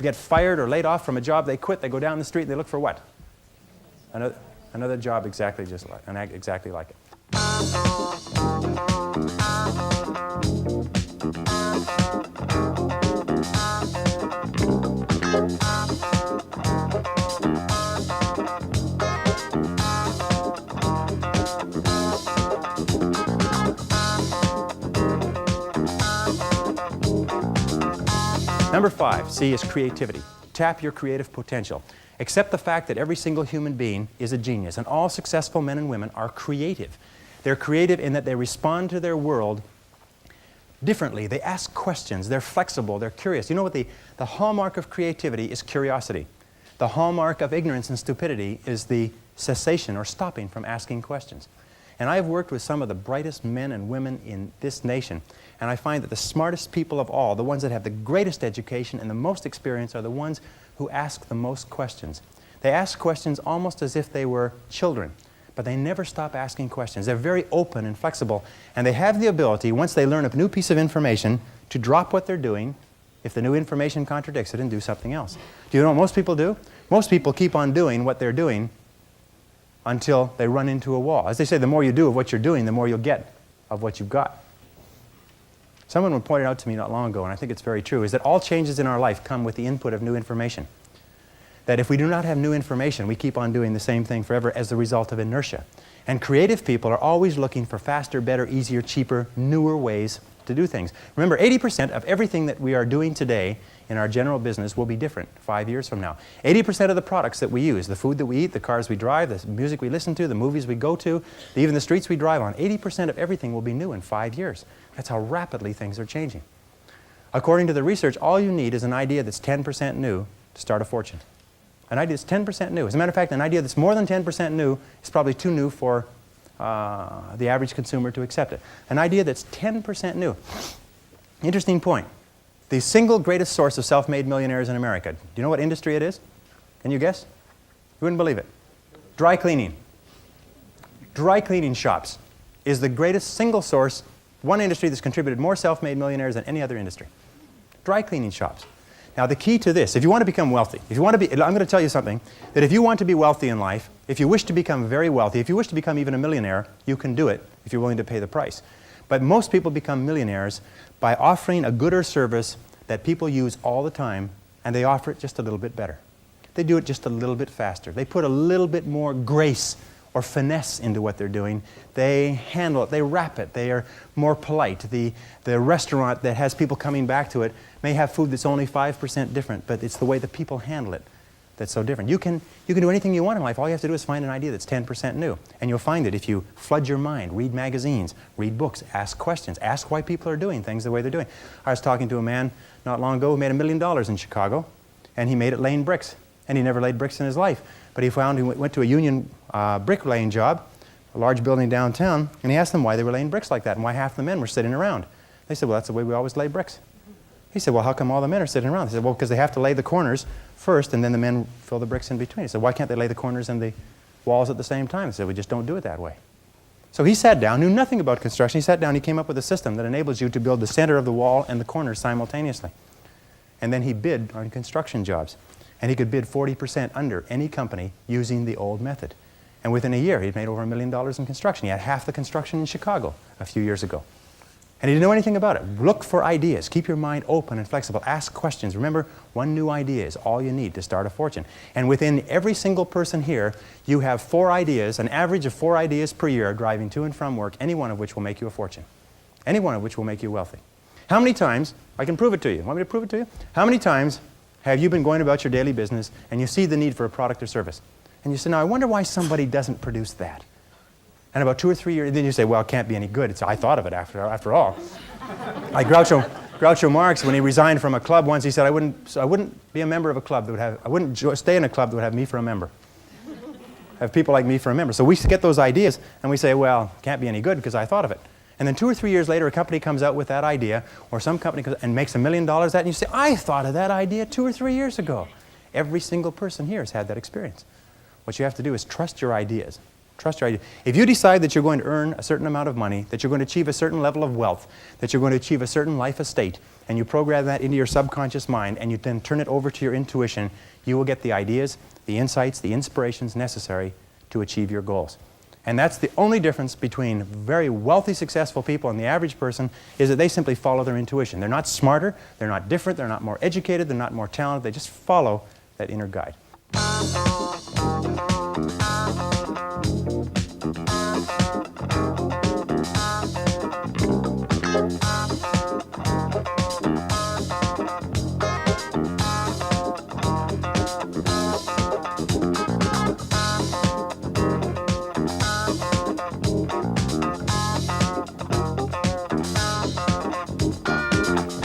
get fired or laid off from a job, they quit, they go down the street, and they look for what? Another job exactly like it. Number 5, C, is creativity. Tap your creative potential. Accept the fact that every single human being is a genius, and all successful men and women are creative. They're creative in that they respond to their world differently. They ask questions. They're flexible. They're curious. You know what the hallmark of creativity is? Curiosity. The hallmark of ignorance and stupidity is the cessation or stopping from asking questions. And I've worked with some of the brightest men and women in this nation, and I find that the smartest people of all, the ones that have the greatest education and the most experience, are the ones who ask the most questions. They ask questions almost as if they were children, but they never stop asking questions. They're very open and flexible, and they have the ability, once they learn a new piece of information, to drop what they're doing if the new information contradicts it and do something else. Do you know what most people do? Most people keep on doing what they're doing until they run into a wall. As they say, the more you do of what you're doing, the more you'll get of what you've got. Someone pointed out to me not long ago, and I think it's very true, is that all changes in our life come with the input of new information. That if we do not have new information, we keep on doing the same thing forever as the result of inertia. And creative people are always looking for faster, better, easier, cheaper, newer ways to do things. Remember, 80% of everything that we are doing today in our general business will be different 5 years from now. 80% of the products that we use, the food that we eat, the cars we drive, the music we listen to, the movies we go to, even the streets we drive on, 80% of everything will be new in 5 years. That's how rapidly things are changing. According to the research, all you need is an idea that's 10% new to start a fortune. An idea that's 10% new. As a matter of fact, an idea that's more than 10% new is probably too new for the average consumer to accept it. An idea that's 10% new. Interesting point. The single greatest source of self-made millionaires in America. Do you know what industry it is? Can you guess? You wouldn't believe it. Dry cleaning. Dry cleaning shops is the greatest single source, one industry that's contributed more self-made millionaires than any other industry. Dry cleaning shops. Now the key to this, if you want to become wealthy, I'm going to tell you something, that if you want to be wealthy in life, if you wish to become very wealthy, if you wish to become even a millionaire, you can do it if you're willing to pay the price. But most people become millionaires by offering a good or service that people use all the time, and they offer it just a little bit better. They do it just a little bit faster. They put a little bit more grace or finesse into what they're doing. They handle it, they wrap it, they are more polite. The restaurant that has people coming back to it may have food that's only 5% different, but it's the way the people handle it that's so different. You can do anything you want in life. All you have to do is find an idea that's 10% new. And you'll find it if you flood your mind, read magazines, read books, ask questions, ask why people are doing things the way they're doing. I was talking to a man not long ago who made $1 million in Chicago, and he made it laying bricks. And he never laid bricks in his life. But he went to a union bricklaying job, a large building downtown, and he asked them why they were laying bricks like that and why half the men were sitting around. They said, well, that's the way we always lay bricks. He said, well, how come all the men are sitting around? They said, well, because they have to lay the corners first, and then the men fill the bricks in between. He said, why can't they lay the corners and the walls at the same time? He said, we just don't do it that way. So he sat down, knew nothing about construction. He sat down, he came up with a system that enables you to build the center of the wall and the corners simultaneously. And then he bid on construction jobs. And he could bid 40% under any company using the old method. And within a year, he'd made over $1 million in construction. He had half the construction in Chicago a few years ago. And he didn't know anything about it. Look for ideas. Keep your mind open and flexible. Ask questions. Remember, one new idea is all you need to start a fortune. And within every single person here, you have 4 ideas, an average of 4 ideas per year driving to and from work, any one of which will make you a fortune. Any one of which will make you wealthy. How many times, I can prove it to you. Want me to prove it to you? How many times have you been going about your daily business and you see the need for a product or service? And you say, now I wonder why somebody doesn't produce that. And about 2 or 3 years, then you say, well, it can't be any good. I thought of it after all. Like Groucho Groucho Marx, when he resigned from a club once, he said, I wouldn't be a member of a club that would have, I wouldn't stay in a club that would have me for a member. Have people like me for a member. So we get those ideas and we say, well, it can't be any good because I thought of it. And then 2 or 3 years later, a company comes out with that idea, or some company comes and makes $1 million at it, and you say, I thought of that idea 2 or 3 years ago. Every single person here has had that experience. What you have to do is trust your ideas. Trust your idea. If you decide that you're going to earn a certain amount of money, that you're going to achieve a certain level of wealth, that you're going to achieve a certain life estate, and you program that into your subconscious mind, and you then turn it over to your intuition, you will get the ideas, the insights, the inspirations necessary to achieve your goals. And that's the only difference between very wealthy, successful people and the average person, is that they simply follow their intuition. They're not smarter, they're not different, they're not more educated, they're not more talented, they just follow that inner guide.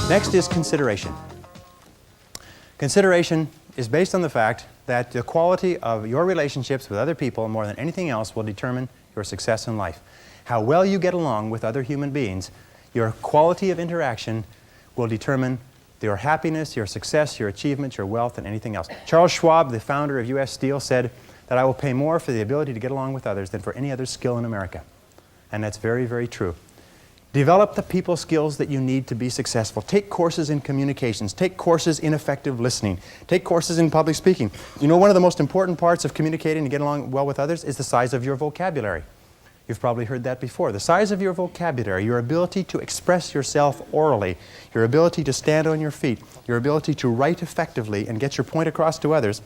Next is consideration. Consideration is based on the fact that the quality of your relationships with other people, more than anything else, will determine your success in life. How well you get along with other human beings, your quality of interaction will determine your happiness, your success, your achievements, your wealth, and anything else. Charles Schwab, the founder of U.S. Steel, said that I will pay more for the ability to get along with others than for any other skill in America. And that's very, very true. Develop the people skills that you need to be successful. Take courses in communications. Take courses in effective listening. Take courses in public speaking. You know, one of the most important parts of communicating and getting along well with others is the size of your vocabulary. You've probably heard that before. The size of your vocabulary, your ability to express yourself orally, your ability to stand on your feet, your ability to write effectively and get your point across to others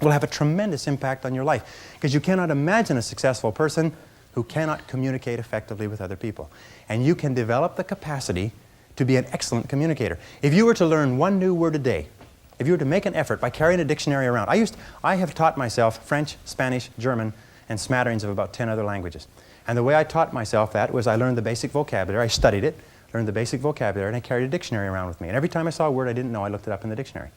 will have a tremendous impact on your life. Because you cannot imagine a successful person who cannot communicate effectively with other people. And you can develop the capacity to be an excellent communicator. If you were to learn one new word a day, if you were to make an effort by carrying a dictionary around, I have taught myself French, Spanish, German, and smatterings of about 10 other languages. And the way I taught myself that was I learned the basic vocabulary, I studied it, learned the basic vocabulary, and I carried a dictionary around with me. And every time I saw a word I didn't know, I looked it up in the dictionary.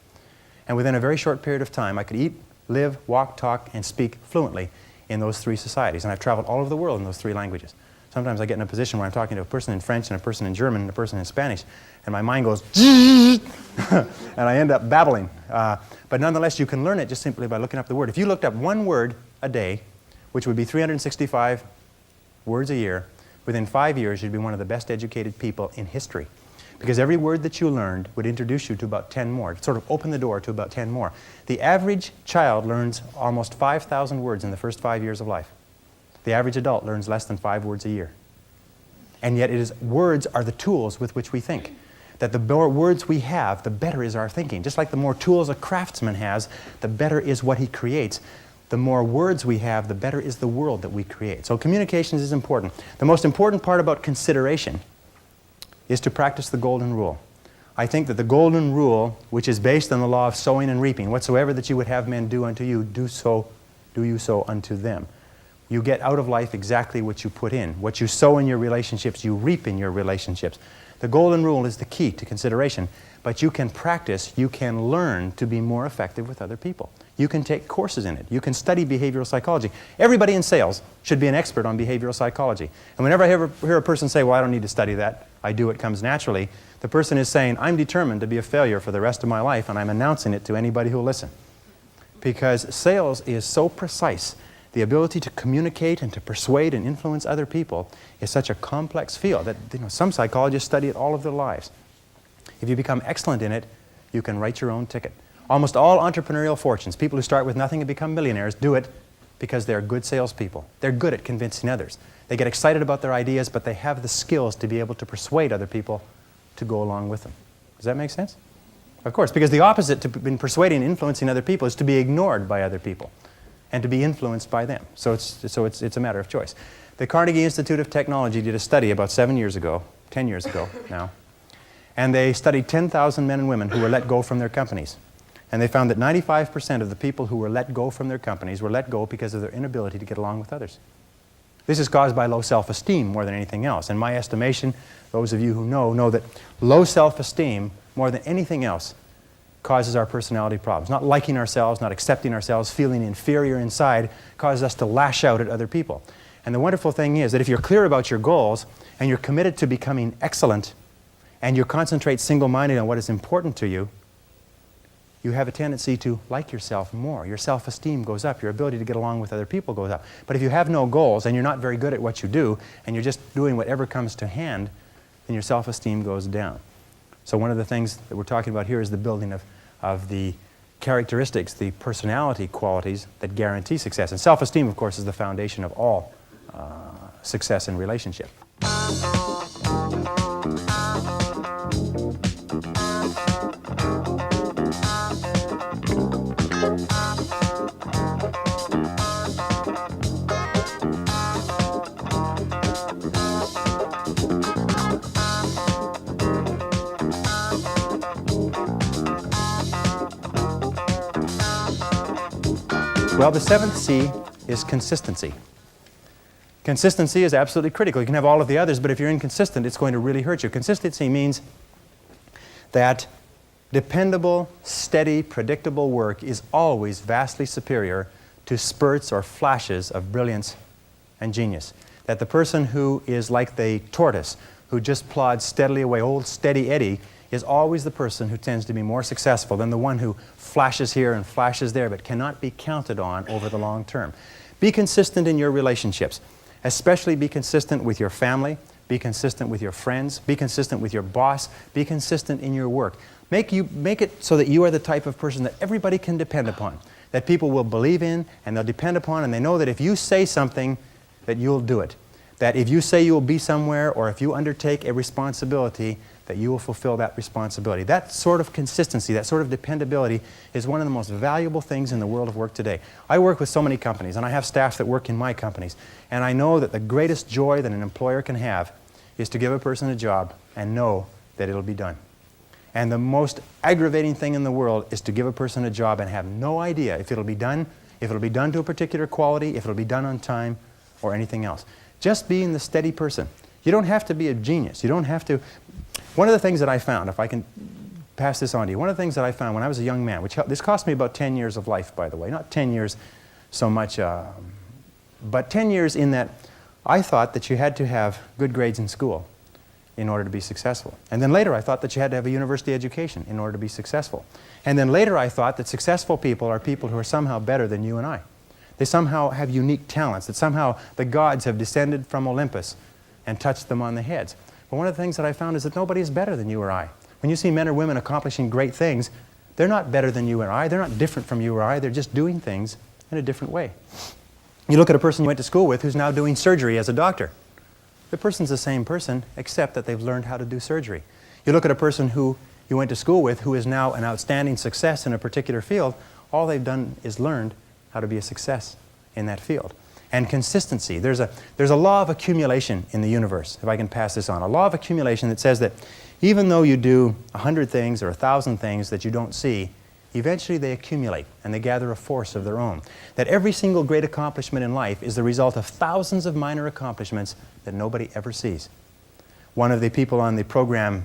And within a very short period of time, I could eat, live, walk, talk, and speak fluently in those 3 societies. And I've traveled all over the world in those 3 languages. Sometimes I get in a position where I'm talking to a person in French and a person in German and a person in Spanish, and my mind goes, and I end up babbling. But nonetheless, you can learn it just simply by looking up the word. If you looked up one word a day, which would be 365 words a year, within 5 years, you'd be one of the best educated people in history. Because every word that you learned would introduce you to about 10 more. It sort of open the door to about 10 more. The average child learns almost 5,000 words in the first 5 years of life. The average adult learns less than 5 words a year. And yet words are the tools with which we think. That the more words we have, the better is our thinking. Just like the more tools a craftsman has, the better is what he creates. The more words we have, the better is the world that we create. So communications is important. The most important part about consideration is to practice the golden rule. I think that the golden rule, which is based on the law of sowing and reaping, whatsoever that you would have men do unto you, do you so unto them. You get out of life exactly what you put in. What you sow in your relationships, you reap in your relationships. The golden rule is the key to consideration, but you can practice, you can learn to be more effective with other people. You can take courses in it. You can study behavioral psychology. Everybody in sales should be an expert on behavioral psychology. And whenever I hear a person say, well, I don't need to study that, I do, it comes naturally, the person is saying, I'm determined to be a failure for the rest of my life, and I'm announcing it to anybody who will listen. Because sales is so precise. The ability to communicate and to persuade and influence other people is such a complex field that some psychologists study it all of their lives. If you become excellent in it, you can write your own ticket. Almost all entrepreneurial fortunes, people who start with nothing and become millionaires, do it because they're good salespeople. They're good at convincing others. They get excited about their ideas, but they have the skills to be able to persuade other people to go along with them. Does that make sense? Of course, because the opposite to persuading and influencing other people is to be ignored by other people and to be influenced by them. So it's a matter of choice. The Carnegie Institute of Technology did a study about 10 years ago now, and they studied 10,000 men and women who were let go from their companies. And they found that 95% of the people who were let go from their companies were let go because of their inability to get along with others. This is caused by low self-esteem more than anything else. In my estimation, those of you who know that low self-esteem, more than anything else, causes our personality problems. Not liking ourselves, not accepting ourselves, feeling inferior inside, causes us to lash out at other people. And the wonderful thing is that if you're clear about your goals and you're committed to becoming excellent and you concentrate single-minded on what is important to you, you have a tendency to like yourself more. Your self-esteem goes up. Your ability to get along with other people goes up. But if you have no goals and you're not very good at what you do and you're just doing whatever comes to hand, then your self-esteem goes down. So one of the things that we're talking about here is the building of the characteristics, the personality qualities that guarantee success. And self-esteem, of course, is the foundation of all success in relationship. Well, the seventh C is consistency. Consistency is absolutely critical. You can have all of the others, but if you're inconsistent, it's going to really hurt you. Consistency means that dependable, steady, predictable work is always vastly superior to spurts or flashes of brilliance and genius. That the person who is like the tortoise, who just plods steadily away, old steady Eddie, is always the person who tends to be more successful than the one who flashes here and flashes there but cannot be counted on over the long term. Be consistent in your relationships. Especially be consistent with your family, be consistent with your friends, be consistent with your boss, be consistent in your work. Make it so that you are the type of person that everybody can depend upon, that people will believe in and they'll depend upon, and they know that if you say something, that you'll do it. That if you say you'll be somewhere or if you undertake a responsibility, that you will fulfill that responsibility. That sort of consistency, that sort of dependability is one of the most valuable things in the world of work today. I work with so many companies, and I have staff that work in my companies, and I know that the greatest joy that an employer can have is to give a person a job and know that it'll be done. And the most aggravating thing in the world is to give a person a job and have no idea if it'll be done to a particular quality, if it'll be done on time, or anything else. Just being the steady person. You don't have to be a genius. You don't have to. One of the things that I found, if I can pass this on to you, one of the things that I found when I was a young man, this cost me about 10 years of life, by the way, not 10 years so much, but 10 years in that I thought that you had to have good grades in school in order to be successful. And then later I thought that you had to have a university education in order to be successful. And then later I thought that successful people are people who are somehow better than you and I. They somehow have unique talents, that somehow the gods have descended from Olympus and touched them on the heads. But one of the things that I found is that nobody is better than you or I. When you see men or women accomplishing great things, they're not better than you or I. They're not different from you or I. They're just doing things in a different way. You look at a person you went to school with who's now doing surgery as a doctor. The person's the same person, except that they've learned how to do surgery. You look at a person who you went to school with who is now an outstanding success in a particular field. All they've done is learned how to be a success in that field. And consistency. There's a law of accumulation in the universe, if I can pass this on. A law of accumulation that says that even though you do 100 things or 1,000 things that you don't see, eventually they accumulate and they gather a force of their own. That every single great accomplishment in life is the result of thousands of minor accomplishments that nobody ever sees. One of the people on the program,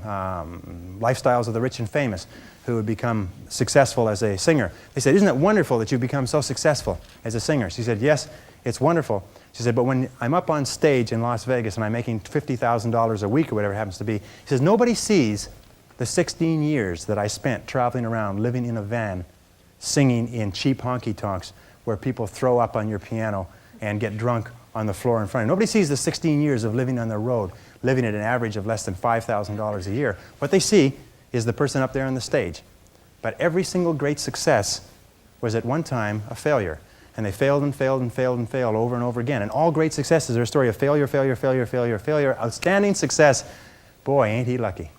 Lifestyles of the Rich and Famous, who had become successful as a singer, they said, "Isn't it wonderful that you've become so successful as a singer?" She said, "Yes, it's wonderful." She said, "But when I'm up on stage in Las Vegas and I'm making $50,000 a week or whatever it happens to be," she says, "nobody sees the 16 years that I spent traveling around, living in a van, singing in cheap honky-tonks where people throw up on your piano and get drunk on the floor in front of you. Nobody sees the 16 years of living on the road, living at an average of less than $5,000 a year. What they see is the person up there on the stage. But every single great success was at one time a failure. And they failed and failed and failed and failed over and over again. And all great successes are a story of failure, failure, failure, failure, failure. Outstanding success. Boy, ain't he lucky.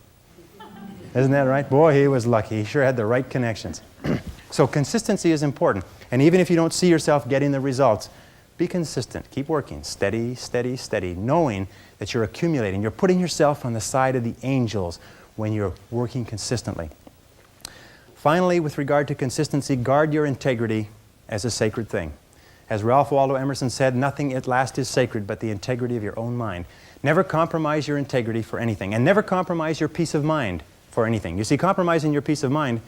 Isn't that right? Boy, he was lucky. He sure had the right connections. So consistency is important. And even if you don't see yourself getting the results, be consistent. Keep working. Steady, steady, steady. Knowing that you're accumulating. You're putting yourself on the side of the angels when you're working consistently. Finally, with regard to consistency, guard your integrity as a sacred thing. As Ralph Waldo Emerson said, nothing at last is sacred but the integrity of your own mind. Never compromise your integrity for anything, and never compromise your peace of mind for anything. You see, compromising your peace of mind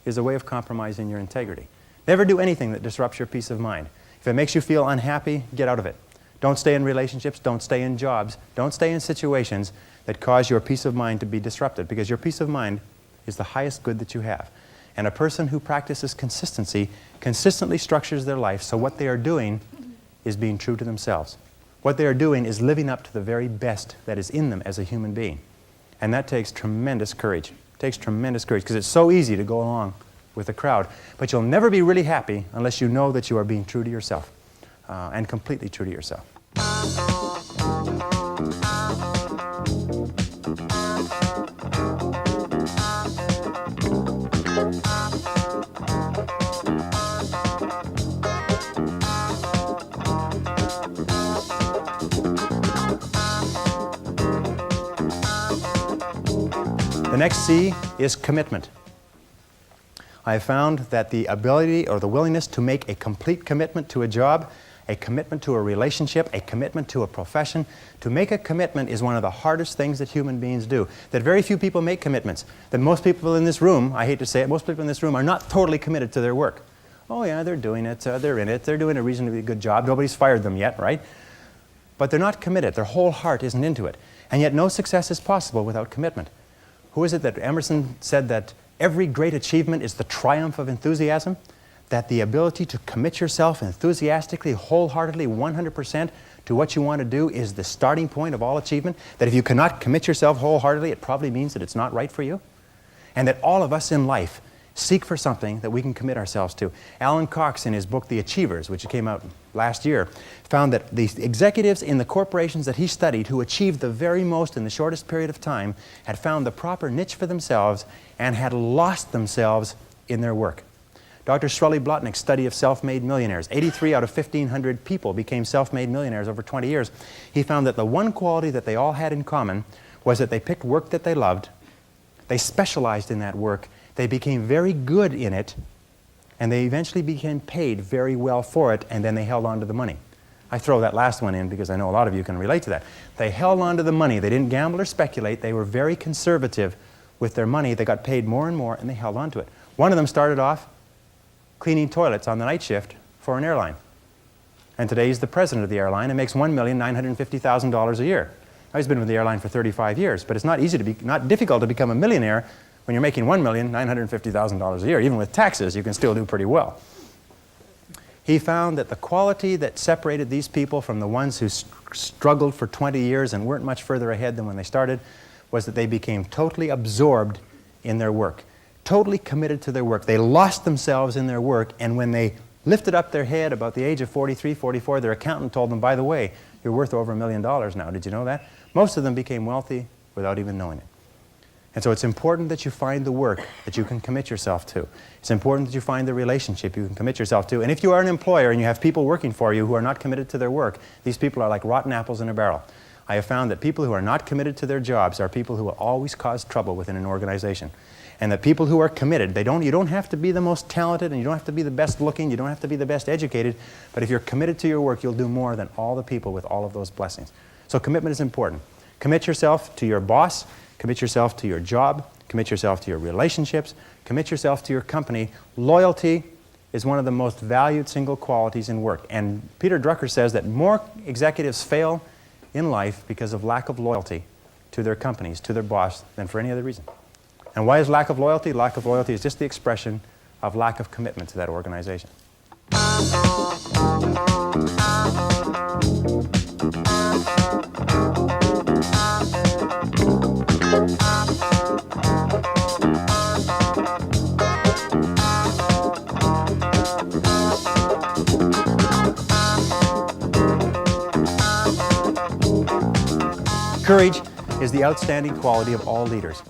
is a way of compromising your integrity. Never do anything that disrupts your peace of mind. If it makes you feel unhappy, get out of it. Don't stay in relationships, don't stay in jobs, don't stay in situations that cause your peace of mind to be disrupted, because your peace of mind is the highest good that you have. And a person who practices consistency consistently structures their life so what they are doing is being true to themselves. What they are doing is living up to the very best that is in them as a human being. And that takes tremendous courage. It takes tremendous courage because it's so easy to go along with the crowd. But you'll never be really happy unless you know that you are being true to yourself and completely true to yourself. The next C is commitment. I have found that the ability or the willingness to make a complete commitment to a job, a commitment to a relationship, a commitment to a profession, to make a commitment is one of the hardest things that human beings do. That very few people make commitments. That most people in this room, I hate to say it, most people in this room are not totally committed to their work. Oh yeah, they're doing it, they're in it, they're doing a reasonably good job, nobody's fired them yet, right? But they're not committed, their whole heart isn't into it. And yet no success is possible without commitment. Who is it that Emerson said that every great achievement is the triumph of enthusiasm? That the ability to commit yourself enthusiastically, wholeheartedly, 100% to what you want to do is the starting point of all achievement? That if you cannot commit yourself wholeheartedly, it probably means that it's not right for you? And that all of us in life seek for something that we can commit ourselves to. Alan Cox, in his book, The Achievers, which came out last year, found that the executives in the corporations that he studied who achieved the very most in the shortest period of time had found the proper niche for themselves and had lost themselves in their work. Dr. Shirley Blotnick's study of self-made millionaires, 83 out of 1,500 people became self-made millionaires over 20 years. He found that the one quality that they all had in common was that they picked work that they loved, they specialized in that work, they became very good in it, and they eventually became paid very well for it, and then they held on to the money. I throw that last one in because I know a lot of you can relate to that. They held on to the money. They didn't gamble or speculate. They were very conservative with their money. They got paid more and more, and they held on to it. One of them started off cleaning toilets on the night shift for an airline. And today he's the president of the airline and makes $1,950,000 a year. Now, he's been with the airline for 35 years, but it's not difficult to become a millionaire when you're making $1,950,000 a year. Even with taxes, you can still do pretty well. He found that the quality that separated these people from the ones who struggled for 20 years and weren't much further ahead than when they started was that they became totally absorbed in their work, totally committed to their work. They lost themselves in their work, and when they lifted up their head about the age of 43, 44, their accountant told them, by the way, you're worth over $1 million now. Did you know that? Most of them became wealthy without even knowing it. And so it's important that you find the work that you can commit yourself to. It's important that you find the relationship you can commit yourself to. And if you are an employer and you have people working for you who are not committed to their work, these people are like rotten apples in a barrel. I have found that people who are not committed to their jobs are people who will always cause trouble within an organization. And that people who are committed, you don't have to be the most talented, and you don't have to be the best looking, you don't have to be the best educated, but if you're committed to your work, you'll do more than all the people with all of those blessings. So commitment is important. Commit yourself to your boss, commit yourself to your job, commit yourself to your relationships, commit yourself to your company. Loyalty is one of the most valued single qualities in work. And Peter Drucker says that more executives fail in life because of lack of loyalty to their companies, to their boss, than for any other reason. And why is lack of loyalty? Lack of loyalty is just the expression of lack of commitment to that organization. Courage is the outstanding quality of all leaders.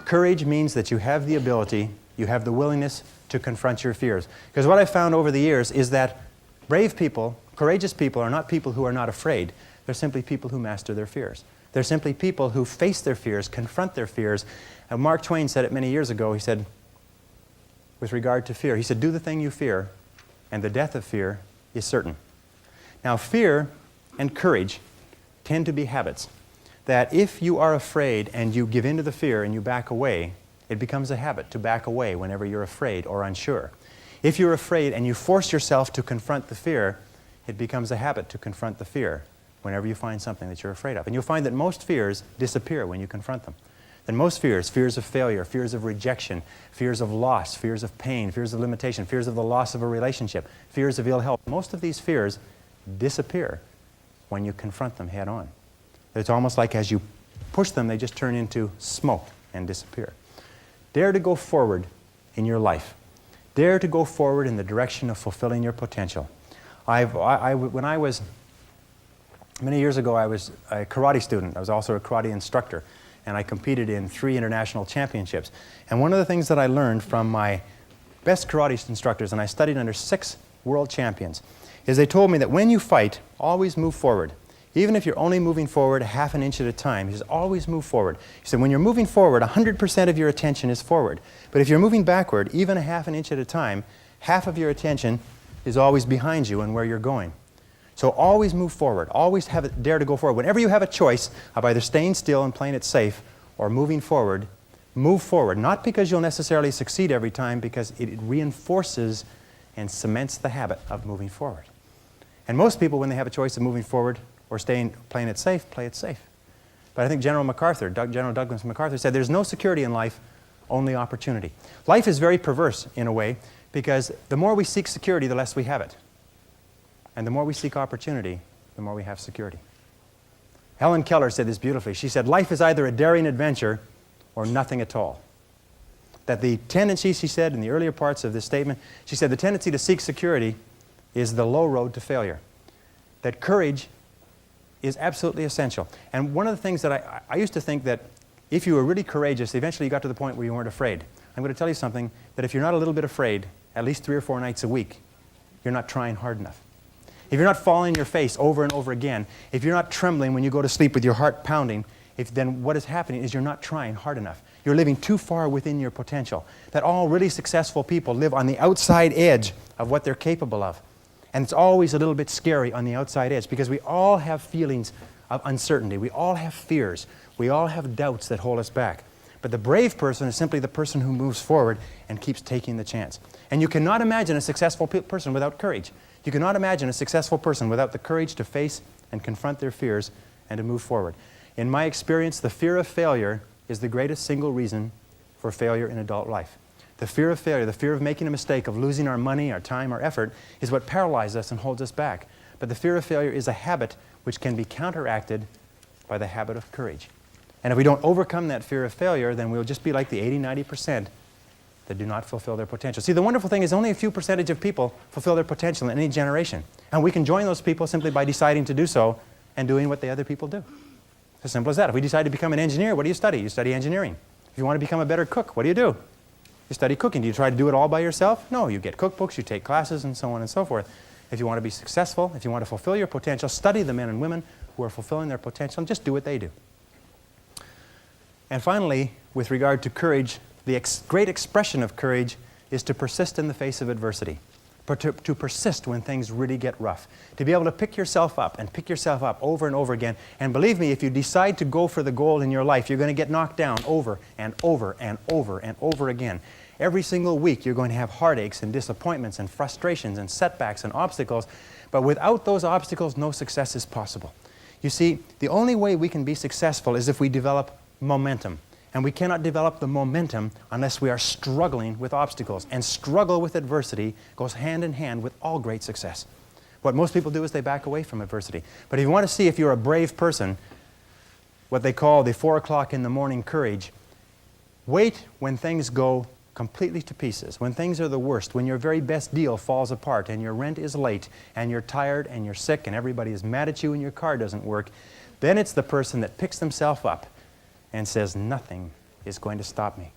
Courage means that you have the ability, you have the willingness to confront your fears. Because what I've found over the years is that brave people, courageous people, are not people who are not afraid. They're simply people who master their fears. They're simply people who face their fears, confront their fears. And Mark Twain said it many years ago. He said, with regard to fear, he said, do the thing you fear, and the death of fear is certain. Now, fear and courage tend to be habits. That if you are afraid and you give in to the fear and you back away, it becomes a habit to back away whenever you're afraid or unsure. If you're afraid and you force yourself to confront the fear, it becomes a habit to confront the fear whenever you find something that you're afraid of. And you'll find that most fears disappear when you confront them. And most fears, fears of failure, fears of rejection, fears of loss, fears of pain, fears of limitation, fears of the loss of a relationship, fears of ill health, most of these fears disappear when you confront them head on. It's almost like as you push them, they just turn into smoke and disappear. Dare to go forward in your life. Dare to go forward in the direction of fulfilling your potential. When I was, many years ago, I was a karate student. I was also a karate instructor, and I competed in 3 international championships. And one of the things that I learned from my best karate instructors, and I studied under 6 world champions, is they told me that when you fight, always move forward. Even if you're only moving forward half an inch at a time, he says, always move forward. He said, when you're moving forward, 100% of your attention is forward. But if you're moving backward, even a half an inch at a time, half of your attention is always behind you and where you're going. So always move forward. Always dare to go forward. Whenever you have a choice of either staying still and playing it safe or moving forward, move forward. Not because you'll necessarily succeed every time, because it reinforces and cements the habit of moving forward. And most people, when they have a choice of moving forward or playing it safe, play it safe. But I think General Douglas MacArthur said there's no security in life, only opportunity. Life is very perverse in a way, because the more we seek security, the less we have it. And the more we seek opportunity, the more we have security. Helen Keller said this beautifully. She said, life is either a daring adventure or nothing at all. That the tendency, she said in the earlier parts of this statement, she said the tendency to seek security is the low road to failure. That courage is absolutely essential. And one of the things that I used to think that if you were really courageous, eventually you got to the point where you weren't afraid. I'm going to tell you something, that if you're not a little bit afraid, at least 3 or 4 nights a week, you're not trying hard enough. If you're not falling on your face over and over again, if you're not trembling when you go to sleep with your heart pounding, then what is happening is you're not trying hard enough. You're living too far within your potential. That all really successful people live on the outside edge of what they're capable of. And it's always a little bit scary on the outside edge, because we all have feelings of uncertainty. We all have fears. We all have doubts that hold us back. But the brave person is simply the person who moves forward and keeps taking the chance. And you cannot imagine a successful person without courage. You cannot imagine a successful person without the courage to face and confront their fears and to move forward. In my experience, the fear of failure is the greatest single reason for failure in adult life. The fear of failure, the fear of making a mistake, of losing our money, our time, our effort, is what paralyzes us and holds us back. But the fear of failure is a habit which can be counteracted by the habit of courage. And if we don't overcome that fear of failure, then we'll just be like the 80–90% that do not fulfill their potential. See, the wonderful thing is only a few percentage of people fulfill their potential in any generation. And we can join those people simply by deciding to do so and doing what the other people do. It's as simple as that. If we decide to become an engineer, what do you study? You study engineering. If you want to become a better cook, what do? You study cooking. Do you try to do it all by yourself? No, you get cookbooks, you take classes, and so on and so forth. If you want to be successful, if you want to fulfill your potential, study the men and women who are fulfilling their potential and just do what they do. And finally, with regard to courage, the great expression of courage is to persist in the face of adversity. To persist when things really get rough. To be able to pick yourself up and pick yourself up over and over again. And believe me, if you decide to go for the goal in your life, you're going to get knocked down over and over and over and over again. Every single week you're going to have heartaches and disappointments and frustrations and setbacks and obstacles. But without those obstacles, no success is possible. You see, the only way we can be successful is if we develop momentum. And we cannot develop the momentum unless we are struggling with obstacles. And struggle with adversity goes hand in hand with all great success. What most people do is they back away from adversity. But if you want to see if you're a brave person, what they call the 4 o'clock in the morning courage, wait when things go completely to pieces, when things are the worst, when your very best deal falls apart and your rent is late and you're tired and you're sick and everybody is mad at you and your car doesn't work, then it's the person that picks themselves up and says, nothing is going to stop me.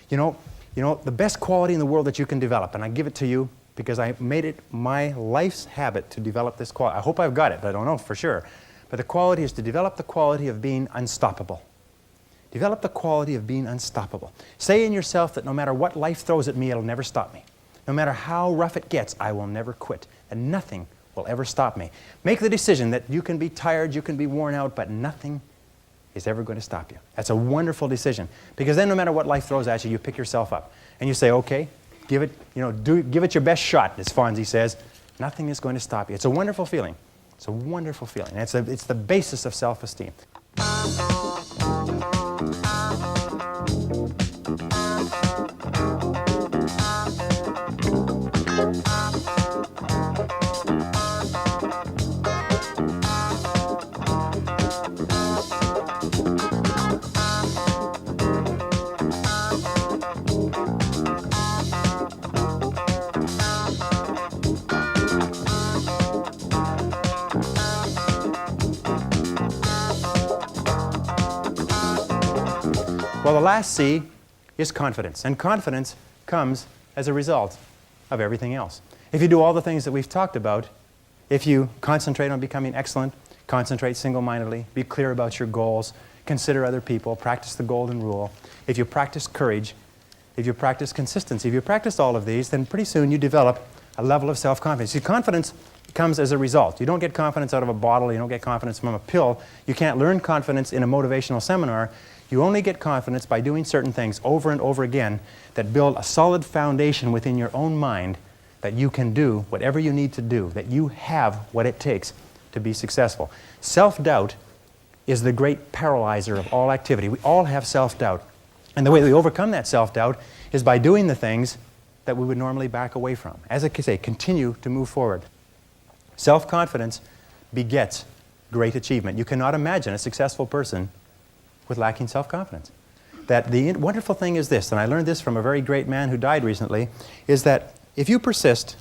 You know, the best quality in the world that you can develop, and I give it to you because I made it my life's habit to develop this quality. I hope I've got it, but I don't know for sure. But the quality is to develop the quality of being unstoppable. Develop the quality of being unstoppable. Say in yourself that no matter what life throws at me, it'll never stop me. No matter how rough it gets, I will never quit. And nothing will ever stop me. Make the decision that you can be tired, you can be worn out, but nothing is ever going to stop you. That's a wonderful decision, because then no matter what life throws at you, you pick yourself up and you say, okay, give it your best shot, as Fonzie says. Nothing is going to stop you. It's a wonderful feeling. It's a wonderful feeling. It's the basis of self-esteem. Well, the last C is confidence, and confidence comes as a result of everything else. If you do all the things that we've talked about, if you concentrate on becoming excellent, concentrate single-mindedly, be clear about your goals, consider other people, practice the golden rule, if you practice courage, if you practice consistency, if you practice all of these, then pretty soon you develop a level of self-confidence. See, confidence comes as a result. You don't get confidence out of a bottle, you don't get confidence from a pill, you can't learn confidence in a motivational seminar. You only get confidence by doing certain things over and over again that build a solid foundation within your own mind that you can do whatever you need to do, that you have what it takes to be successful. Self-doubt is the great paralyzer of all activity. We all have self-doubt. And the way we overcome that self-doubt is by doing the things that we would normally back away from. As I say, continue to move forward. Self-confidence begets great achievement. You cannot imagine a successful person with lacking self-confidence. That the wonderful thing is this, and I learned this from a very great man who died recently, is that if you persist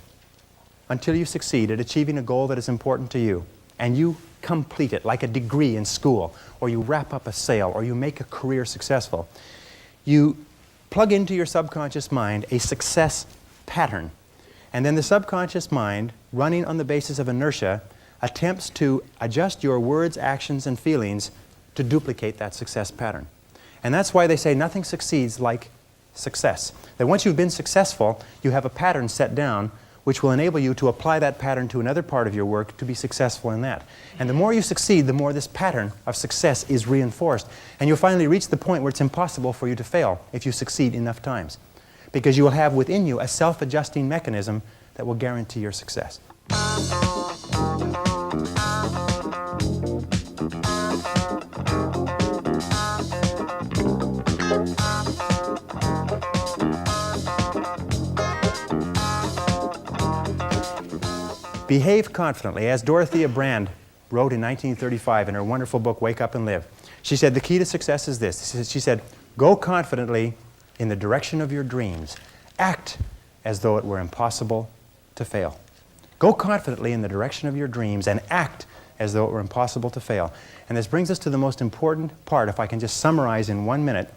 until you succeed at achieving a goal that is important to you, and you complete it like a degree in school, or you wrap up a sale, or you make a career successful, you plug into your subconscious mind a success pattern. And then the subconscious mind, running on the basis of inertia, attempts to adjust your words, actions, and feelings to duplicate that success pattern. And that's why they say nothing succeeds like success. That once you've been successful, you have a pattern set down which will enable you to apply that pattern to another part of your work to be successful in that. And the more you succeed, the more this pattern of success is reinforced. And you'll finally reach the point where it's impossible for you to fail if you succeed enough times. Because you will have within you a self-adjusting mechanism that will guarantee your success. Behave confidently, as Dorothea Brande wrote in 1935 in her wonderful book, Wake Up and Live. She said, the key to success is this. She said, go confidently in the direction of your dreams. Act as though it were impossible to fail. Go confidently in the direction of your dreams and act as though it were impossible to fail. And this brings us to the most important part, if I can just summarize in 1 minute.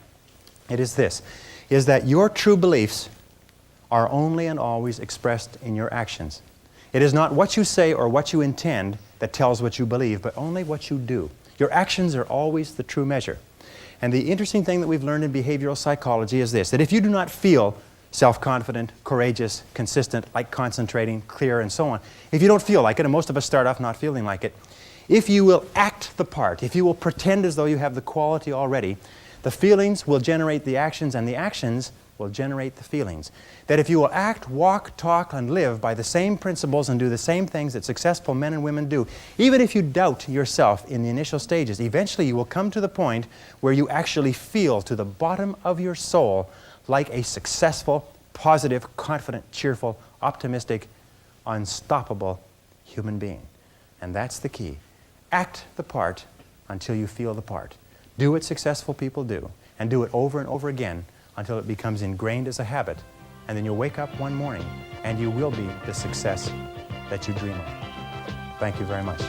It is this, is that your true beliefs are only and always expressed in your actions. It is not what you say or what you intend that tells what you believe, but only what you do. Your actions are always the true measure. And the interesting thing that we've learned in behavioral psychology is this, that if you do not feel self-confident, courageous, consistent, like concentrating, clear, and so on, if you don't feel like it, and most of us start off not feeling like it, if you will act the part, if you will pretend as though you have the quality already, the feelings will generate the actions, and the actions will generate the feelings. That if you will act, walk, talk, and live by the same principles and do the same things that successful men and women do, even if you doubt yourself in the initial stages, eventually you will come to the point where you actually feel to the bottom of your soul like a successful, positive, confident, cheerful, optimistic, unstoppable human being. And that's the key. Act the part until you feel the part. Do what successful people do, and do it over and over again until it becomes ingrained as a habit. And then you'll wake up one morning and you will be the success that you dream of. Thank you very much.